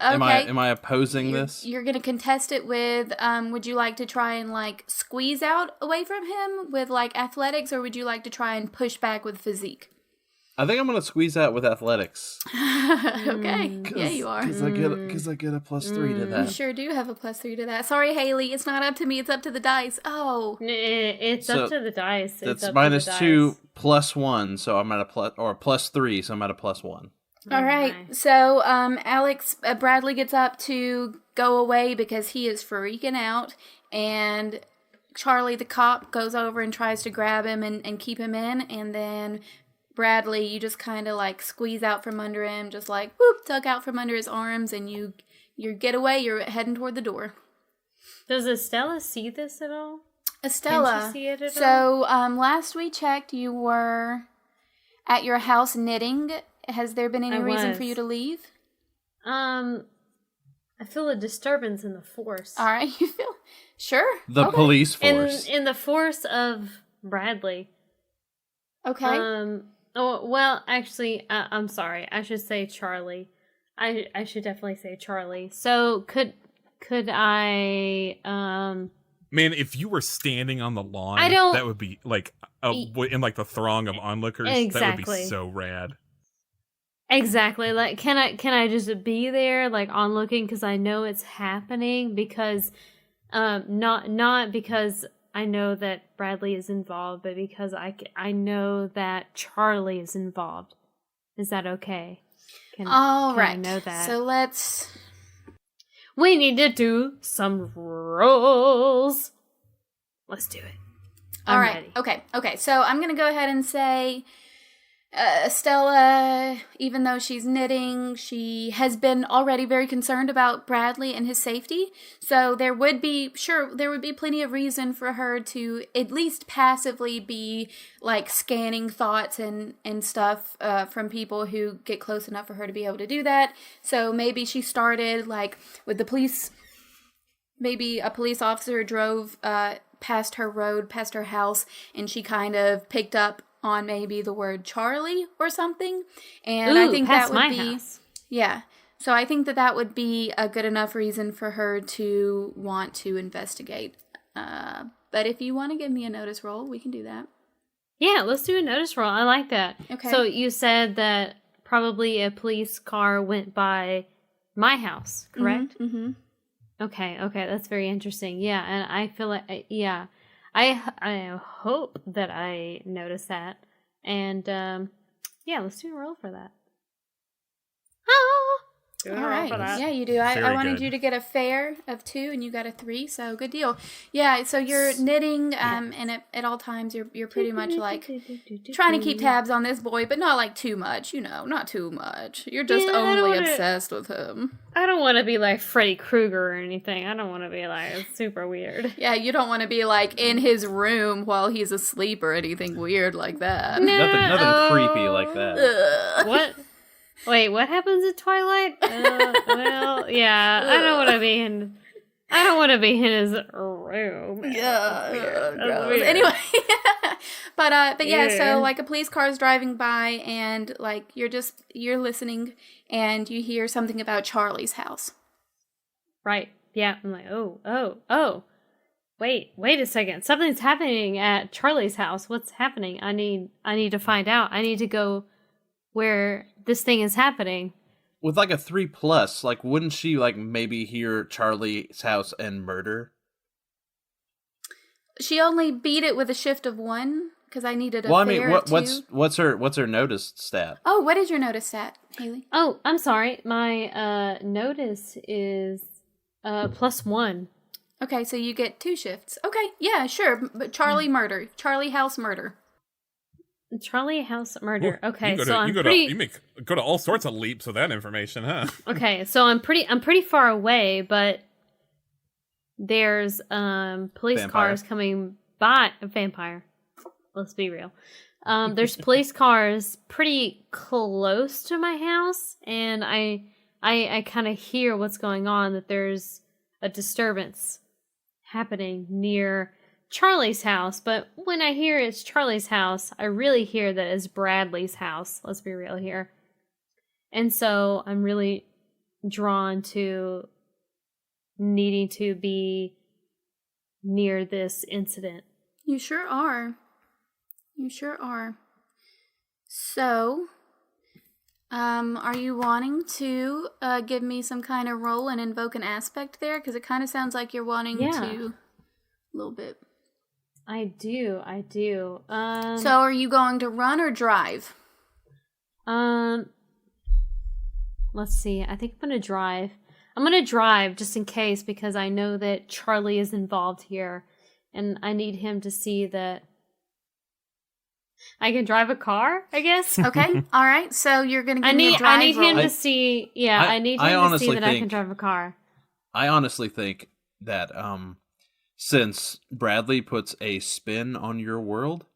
Okay. Am I opposing this? You're going to contest it with, would you like to try and, like, squeeze out away from him with, like, athletics, or would you like to try and push back with physique? I think I'm going to squeeze out with athletics. Okay. Yeah, you are. Because I get a +3 to that. You sure do have a +3 to that. Sorry, Haley, it's not up to me, it's up to the dice. Oh. It's up to the dice. That's -2 +1, so I'm at a +3, so I'm at a +1. All right. So, Alex, Bradley gets up to go away because he is freaking out, and Charlie, the cop, goes over and tries to grab him and keep him in, and then Bradley, you just kind of like squeeze out from under him, just like whoop, tug out from under his arms, and you get away. You're heading toward the door. Does Estella see this at all? Estella, can she see it at all? Last we checked, you were at your house knitting. Has there been any reason for you to leave? I feel a disturbance in the force. All right, you feel sure? The police force. In the force of Bradley. Okay. Oh well, actually, I'm sorry. I should say Charlie. I should definitely say Charlie. So could I? Man, if you were standing on the lawn, I don't- that would be like in like the throng of onlookers. Exactly. That would be so rad. Exactly. Like, can I just be there, like, on looking, because I know it's happening, because, not because I know that Bradley is involved, but because I know that Charlie is involved. Is that okay? All right. I know that? So We need to do some rolls. Let's do it. All right. Ready. Okay. So I'm going to go ahead and say Estella, even though she's knitting, she has been already very concerned about Bradley and his safety. So there would be plenty of reason for her to at least passively be like scanning thoughts and stuff from people who get close enough for her to be able to do that. So maybe she started like with the police. Maybe a police officer drove past her house, and she kind of picked up on maybe the word Charlie or something. And I think that would be house. Yeah. So I think that would be a good enough reason for her to want to investigate. But if you want to give me a notice roll, we can do that. Yeah, let's do a notice roll. I like that. Okay. So you said that probably a police car went by my house, correct? Mm-hmm. Okay, that's very interesting. Yeah, and I feel like, I hope that I noticed that. And, let's do a roll for that. All right. Yeah, you do. I wanted you to get a fair of 2, and you got a 3, so good deal. Yeah, so you're knitting, and at all times you're pretty much like trying to keep tabs on this boy, but not like too much, not too much. You're just only obsessed with him. I don't want to be like Freddy Krueger or anything. I don't want to be like super weird. Yeah, you don't want to be like in his room while he's asleep or anything weird like that. No. Nothing creepy like that. What? Wait, what happens in Twilight? Well, yeah, I don't want to be in his room. Yeah, gross. Anyway, but yeah, so like a police car is driving by, and like you're listening, and you hear something about Charlie's house. Right. Yeah. I'm like, oh. Wait a second. Something's happening at Charlie's house. What's happening? I need to find out. I need to go where this thing is happening. With like a 3+, like wouldn't she like maybe hear Charlie's house and murder? She only beat it with a shift of 1 because I needed a well, I fair mean, of 2. what's her notice stat? Oh, what is your notice stat, Haley? Oh, I'm sorry. My notice is +1. Okay, so you get 2 shifts. Okay, yeah, sure. But Charlie house murder. Charlie house murder. Okay, you go to all sorts of leaps with that information, huh? Okay, so I'm pretty far away, but there's police cars coming by. Vampire. Let's be real. There's police cars pretty close to my house, and I kind of hear what's going on. That there's a disturbance happening near Charlie's house. But when I hear it's Charlie's house, I really hear that it's Bradley's house. Let's be real here. And so I'm really drawn to needing to be near this incident. You sure are. You sure are. So, are you wanting to give me some kind of roll and invoke an aspect there? Because it kind of sounds like you're wanting to a little bit. I do. So are you going to run or drive? Let's see. I think I'm going to drive. I'm going to drive just in case because I know that Charlie is involved here. And I need him to see that I can drive a car, I guess. Okay. All right. So you're going to give me a drive I need him roll. to see. Yeah, I need him to see that I can drive a car. I honestly think that since Bradley puts a spin on your world,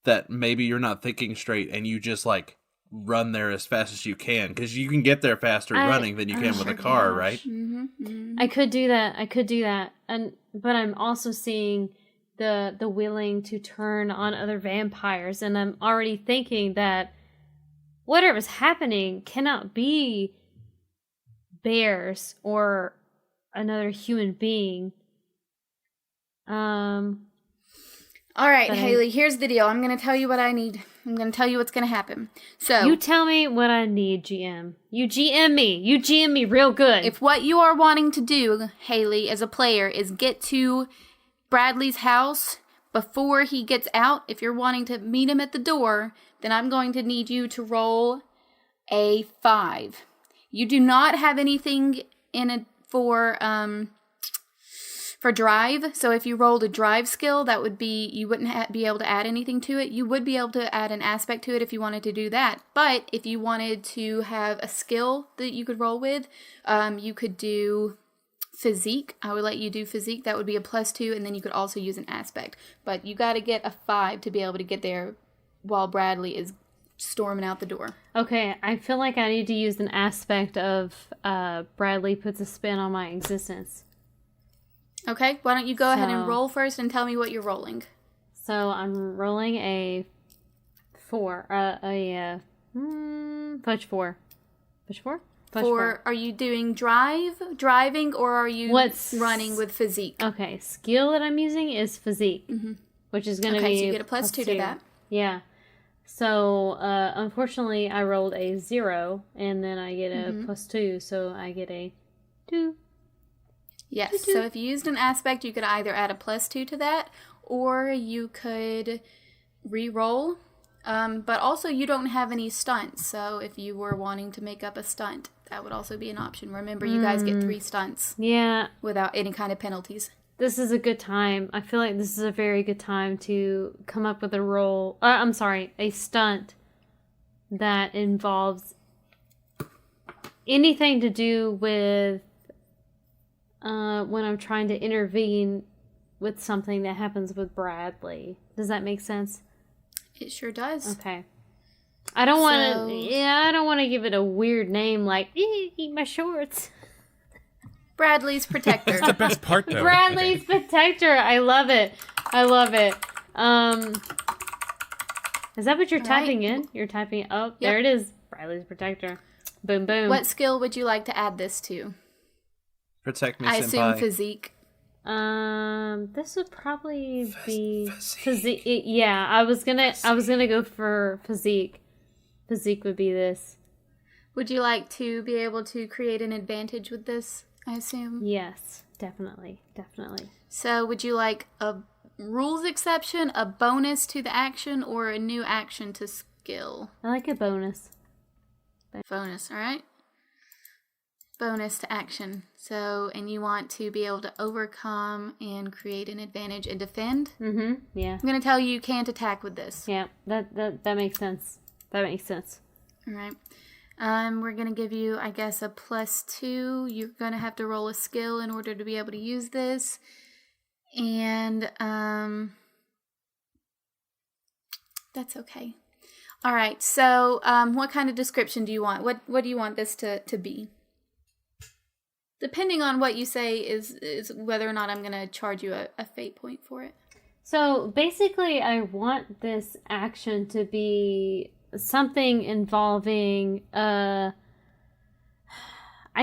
that maybe you're not thinking straight and you just like run there as fast as you can, because you can get there faster running than you can with a car, right? Mm-hmm, mm-hmm. I could do that. But I'm also seeing the willing to turn on other vampires, and I'm already thinking that whatever's happening cannot be bears or another human being. All right, Haley, here's the deal. I'm going to tell you what I need. I'm going to tell you what's going to happen. So you tell me what I need, GM. You GM me. You GM me real good. If what you are wanting to do, Haley, as a player, is get to Bradley's house before he gets out, if you're wanting to meet him at the door, then I'm going to need you to roll a 5. You do not have anything in it for drive. So if you rolled a drive skill, that would be, you wouldn't be able to add anything to it. You would be able to add an aspect to it if you wanted to do that. But if you wanted to have a skill that you could roll with, you could do physique. I would let you do physique. That would be a +2, and then you could also use an aspect. But you got to get a 5 to be able to get there while Bradley is storming out the door. Okay, I feel like I need to use an aspect of Bradley puts a spin on my existence. Okay, why don't you go ahead and roll first and tell me what you're rolling. So I'm rolling a 4. Fudge 4. Fudge 4? Fudge 4. Are you doing driving, or are you running with physique? Okay, skill that I'm using is physique, which is going to be... Okay, so you get a +2 to that. Yeah. So, unfortunately, I rolled a 0, and then I get a +2, so I get a 2. Yes, so if you used an aspect, you could either add a +2 to that, or you could re-roll. But also, you don't have any stunts, so if you were wanting to make up a stunt, that would also be an option. Remember, you guys get 3 stunts. Yeah. Without any kind of penalties. This is a good time. I feel like this is a very good time to come up with a stunt that involves anything to do with when I'm trying to intervene with something that happens with Bradley. Does that make sense? It sure does. Okay. I don't want to give it a weird name like eat my shorts. Bradley's protector. That's the best part, though. Bradley's protector. I love it. Is that what you're typing in? You're typing. Oh, yep. There it is. Bradley's protector. Boom, boom. What skill would you like to add this to? Protect me, I senpai. assume physique. This would probably be physique. Yeah, I was gonna go for physique. Physique would be this. Would you like to be able to create an advantage with this, I assume? Yes, definitely. So would you like a rules exception, a bonus to the action, or a new action to skill? I like a bonus. Bonus, all right. Bonus to action. So, and you want to be able to overcome and create an advantage and defend? Mm-hmm, yeah. I'm going to tell you can't attack with this. Yeah, that makes sense. That makes sense. All right. We're going to give you, I guess, a +2. You're going to have to roll a skill in order to be able to use this. And, that's okay. All right. So, what kind of description do you want? What do you want this to be? Depending on what you say is whether or not I'm going to charge you a fate point for it. So basically, I want this action to be something involving. I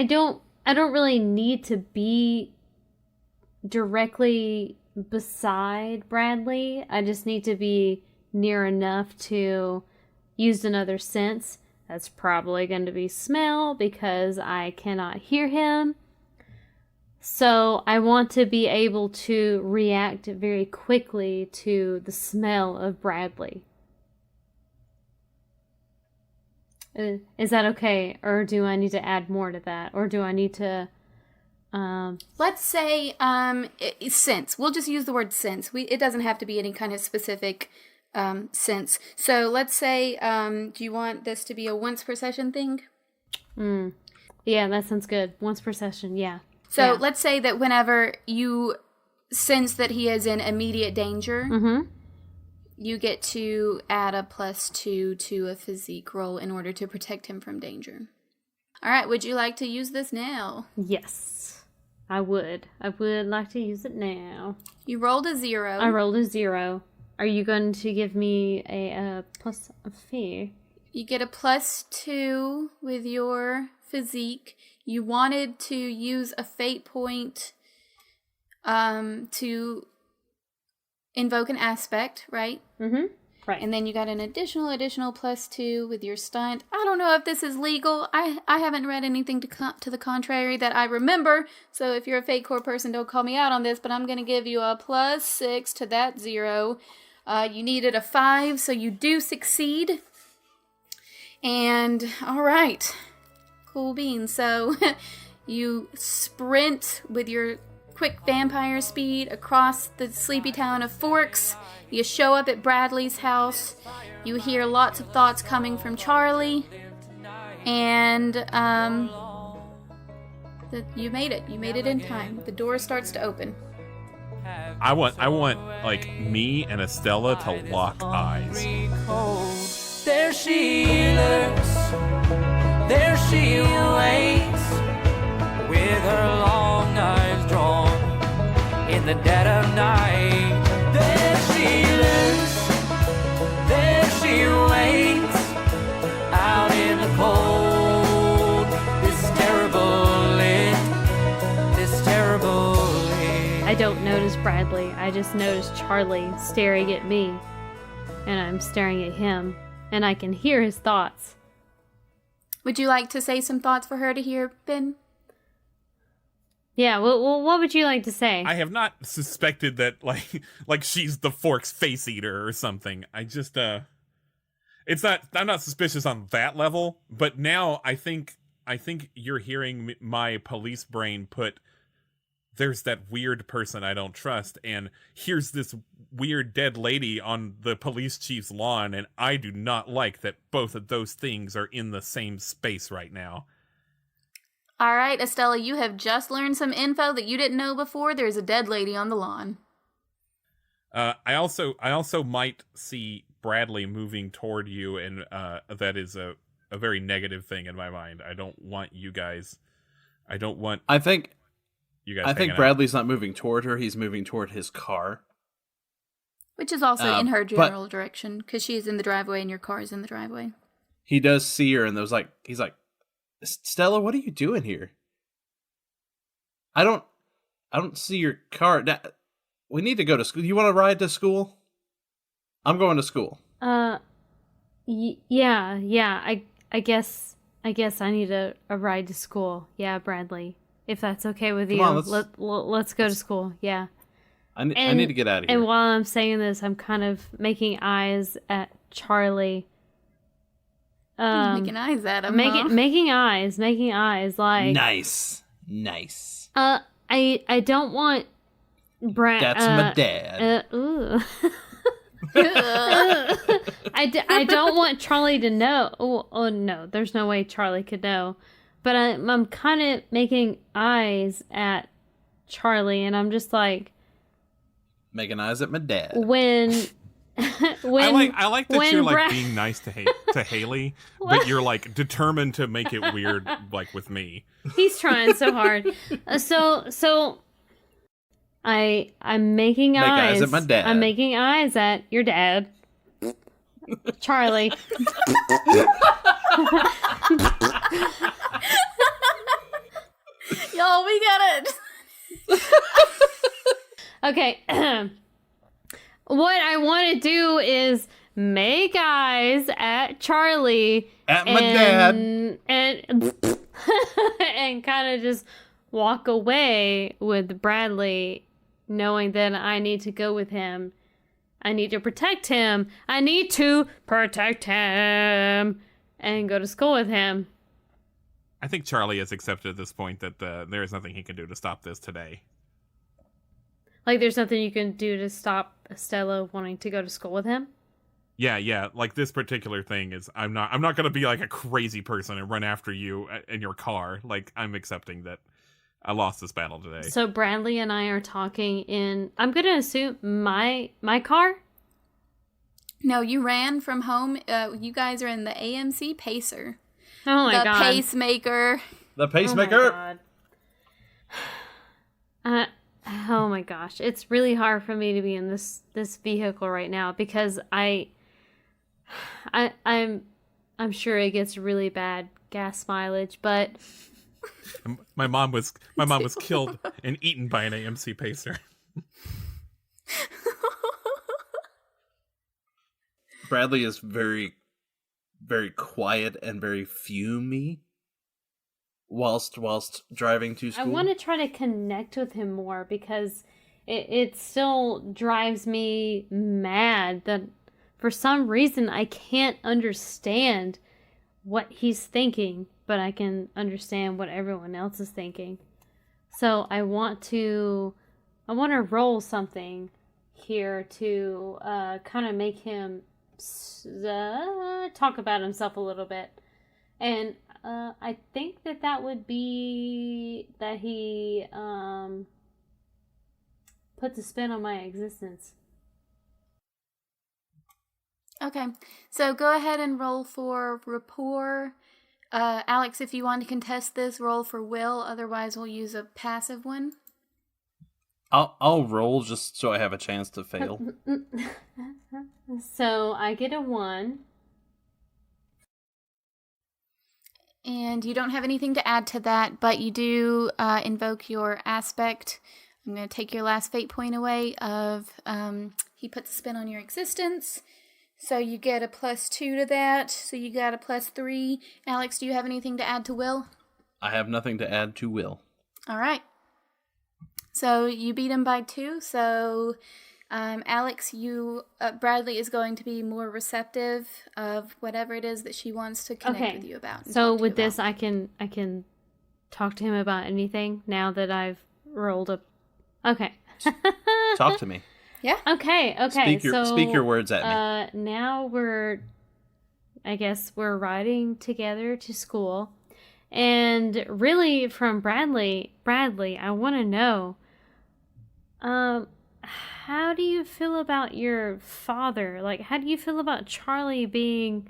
don't really need to be directly beside Bradley. I just need to be near enough to use another sense. That's probably going to be smell because I cannot hear him. So I want to be able to react very quickly to the smell of Bradley. Is that okay? Or do I need to add more to that? Or do I need to... Let's say sense. We'll just use the word sense. It doesn't have to be any kind of specific sense. So let's say, do you want this to be a once per session thing? Yeah, that sounds good. Once per session, yeah. So let's say that whenever you sense that he is in immediate danger, you get to add a +2 to a physique roll in order to protect him from danger. All right, would you like to use this now? Yes, I would. I would like to use it now. You rolled a 0. I rolled a 0. Are you going to give me a plus a fee? You get a +2 with your physique. You wanted to use a fate point to invoke an aspect, right? Right. And then you got an additional +2 with your stunt. I don't know if this is legal. I haven't read anything to the contrary that I remember. So if you're a Fate Core person, don't call me out on this. But I'm going to give you a +6 to that 0. You needed a 5, so you do succeed. And all right. Cool beans. So you sprint with your quick vampire speed across the sleepy town of Forks. You show up at Bradley's house. You hear lots of thoughts coming from Charlie. And you made it. You made it in time. The door starts to open. I want like me and Estella to lock eyes. There she lurks, there she waits, with her long knives drawn in the dead of night. There she lurks, there she waits, out in the cold, this terrible lit. I don't notice Bradley. I just notice Charlie staring at me. And I'm staring at him. And I can hear his thoughts. Would you like to say some thoughts for her to hear, Ben? Yeah, well, what would you like to say? I have not suspected that like she's the Forks face eater or something. I just I'm not suspicious on that level, but now I think you're hearing my police brain put, there's that weird person I don't trust, and here's this weird dead lady on the police chief's lawn, and I do not like that both of those things are in the same space right now. All right, Estella, you have just learned some info that you didn't know before. There's a dead lady on the lawn. I also might see Bradley moving toward you, and that is a very negative thing in my mind. I don't want you guys. I think Bradley's not moving toward her. He's moving toward his car. Which is also in her general direction, because she's in the driveway and your car is in the driveway. He does see her, and he's like, Stella, what are you doing here? I don't see your car. We need to go to school. You want to ride to school? I'm going to school. Yeah. I guess I need a ride to school. Yeah, Bradley. If that's okay with you, let's go to school. Yeah. I need to get out of here. And while I'm saying this, I'm kind of making eyes at Charlie. Making eyes at him. Making eyes like nice. I don't want Brad. That's my dad. I don't want Charlie to know. Oh no, there's no way Charlie could know. But I'm kind of making eyes at Charlie, and I'm just like making eyes at my dad. When I like that you're like Brad- being nice to Haley, but you're like determined to make it weird, like with me. He's trying so hard. So I'm making Make eyes. eyes at my dad. I'm making eyes at your dad, Charlie. Y'all, we get it. Okay. What I want to do is make eyes at Charlie At my dad. and and kind of just walk away with Bradley, knowing that I need to go with him. I need to protect him. I need to protect him and go to school with him. I think Charlie has accepted at this point that there is nothing he can do to stop this today. Like, there's nothing you can do to stop Estella wanting to go to school with him? Yeah. Like this particular thing is, I'm not gonna be like a crazy person and run after you in your car. Like, I'm accepting that I lost this battle today. So Bradley and I are talking in, I'm going to assume, my car? No, you ran from home. You guys are in the AMC Pacer. Oh my the god. pacemaker. The Oh pacemaker. my god. Oh my gosh. It's really hard for me to be in this vehicle right now because I'm sure it gets really bad gas mileage, but My mom was killed and eaten by an AMC Pacer. Bradley is very, very quiet and very fumey whilst driving to school. I want to try to connect with him more because it still drives me mad that for some reason I can't understand what he's thinking, but I can understand what everyone else is thinking. So I want to roll something here to kind of make him talk about himself a little bit. And I think that would be that he puts a spin on my existence. Okay, so go ahead and roll for rapport. Alex, if you want to contest this, roll for will. Otherwise, we'll use a passive one. I'll roll just so I have a chance to fail. So I get a 1. And you don't have anything to add to that, but you do invoke your aspect. I'm going to take your last fate point away of he puts a spin on your existence. So you get a +2 to that. So you got a +3. Alex, do you have anything to add to will? I have nothing to add to will. All right. So you beat him by 2. So Alex, Bradley is going to be more receptive of whatever it is that she wants to connect with you about. So with this, I can talk to him about anything now that I've rolled up. Okay. Talk to me. Yeah. Okay. Speak your words at me. Now I guess we're riding together to school. And really from Bradley, I want to know, how do you feel about your father? Like, how do you feel about Charlie being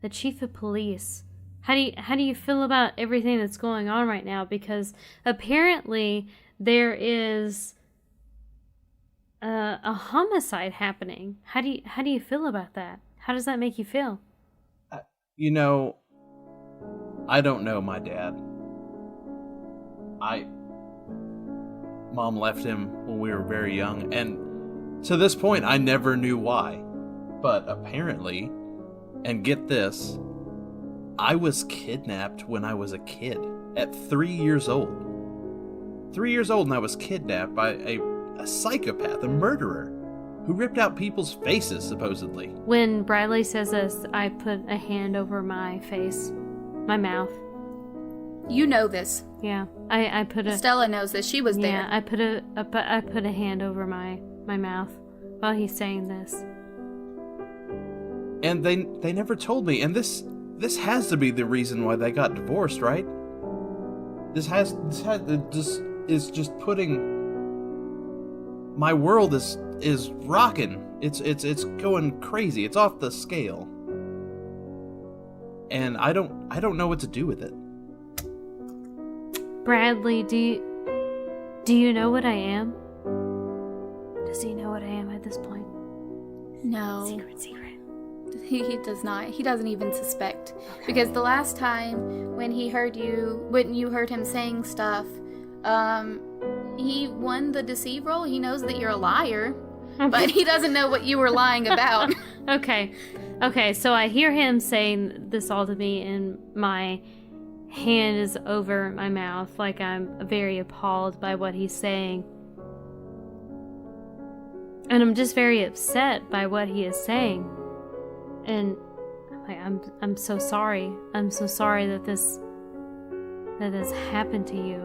the chief of police? How do you feel about everything that's going on right now? Because apparently there is a homicide happening. How do you feel about that? How does that make you feel? I don't know my dad. Mom left him when we were very young, and to this point I never knew why. But apparently, and get this, I was kidnapped when I was a kid, at 3 years old. 3 years old, and I was kidnapped by a psychopath, a murderer, who ripped out people's faces, supposedly. When Bradley says this, I put a hand over my face, my mouth. You know this. Yeah, I put a. Stella knows this. She was there. Yeah, I put a hand over my mouth while he's saying this. And they never told me. And this has to be the reason why they got divorced, right? This is just putting. My world is rocking It's going crazy. It's off the scale. And I don't know what to do with it. Bradley, do you know what I am? Does he know what I am at this point? No. Secret. He does not. He doesn't even suspect. Okay. Because the last time when you heard him saying stuff, he won the deceive roll. He knows that you're a liar, but he doesn't know what you were lying about. Okay, so I hear him saying this all to me, and my hand is over my mouth, like I'm very appalled by what he's saying. And I'm just very upset by what he is saying. And I'm so sorry. I'm so sorry that this happened to you.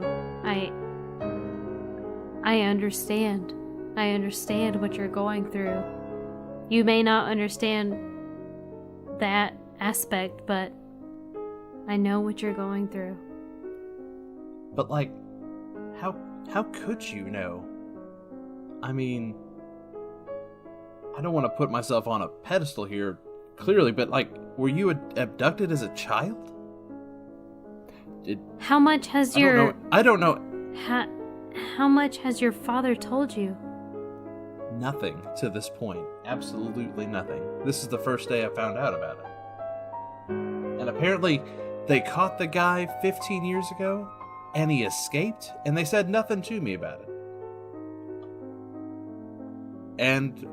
I understand. I understand what you're going through. You may not understand that aspect, but I know what you're going through. But like, how could you know? I mean, I don't want to put myself on a pedestal here, clearly, but like, were you abducted as a child? How much has I don't know. How much has your father told you? Nothing to this point. Absolutely nothing. This is the first day I found out about it. And apparently, they caught the guy 15 years ago, and he escaped, and they said nothing to me about it. And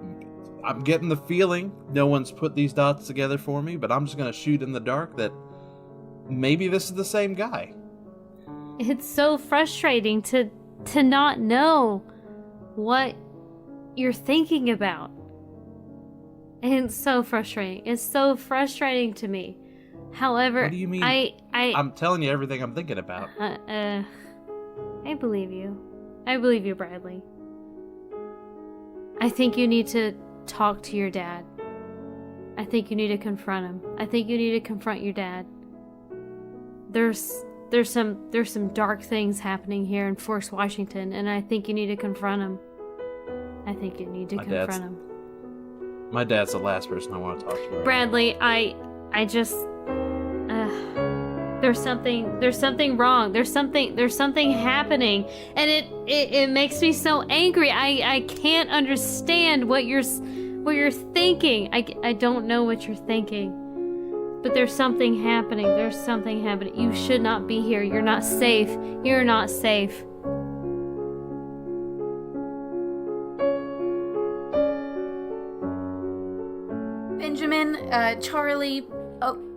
I'm getting the feeling no one's put these dots together for me, but I'm just going to shoot in the dark that maybe this is the same guy. It's so frustrating to not know what you're thinking about. And it's so frustrating. It's so frustrating to me. However, what do you mean? I'm telling you everything I'm thinking about. I believe you. I believe you, Bradley. I think you need to talk to your dad. I think you need to confront him. I think you need to confront your dad. There's some dark things happening here in Forest, Washington, and I think you need to confront him. I think you need to confront him. My dad's the last person I want to talk to. Right Bradley, I just there's something wrong. There's something happening, and it makes me so angry. I can't understand what you're thinking. I don't know what you're thinking, but there's something happening. There's something happening. You should not be here. You're not safe. You're not safe. Benjamin, Charlie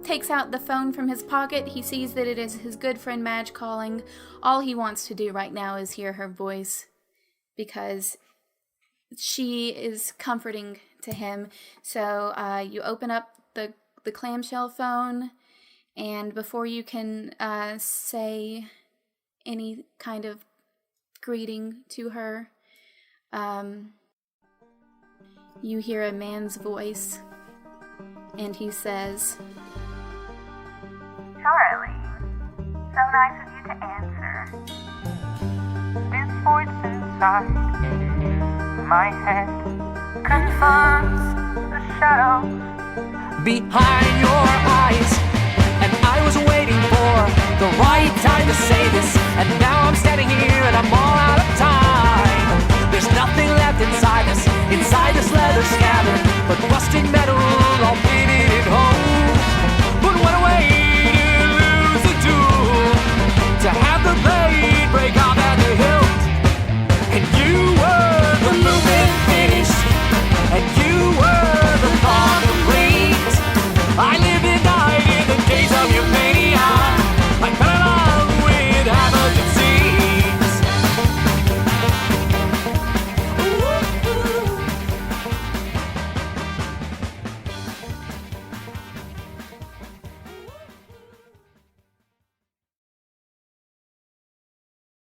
takes out the phone from his pocket. He sees that it is his good friend Madge calling. All he wants to do right now is hear her voice, because she is comforting to him. So you open up the clamshell phone, and before you can say any kind of greeting to her, you hear a man's voice, and he says, "Charlie, so nice of you to answer. This voice inside my head confirms the shadows behind your eyes. And I was waiting for the right time to say this, and now I'm standing here and I'm all out of time. There's nothing left inside this leather scabbard but rusted metal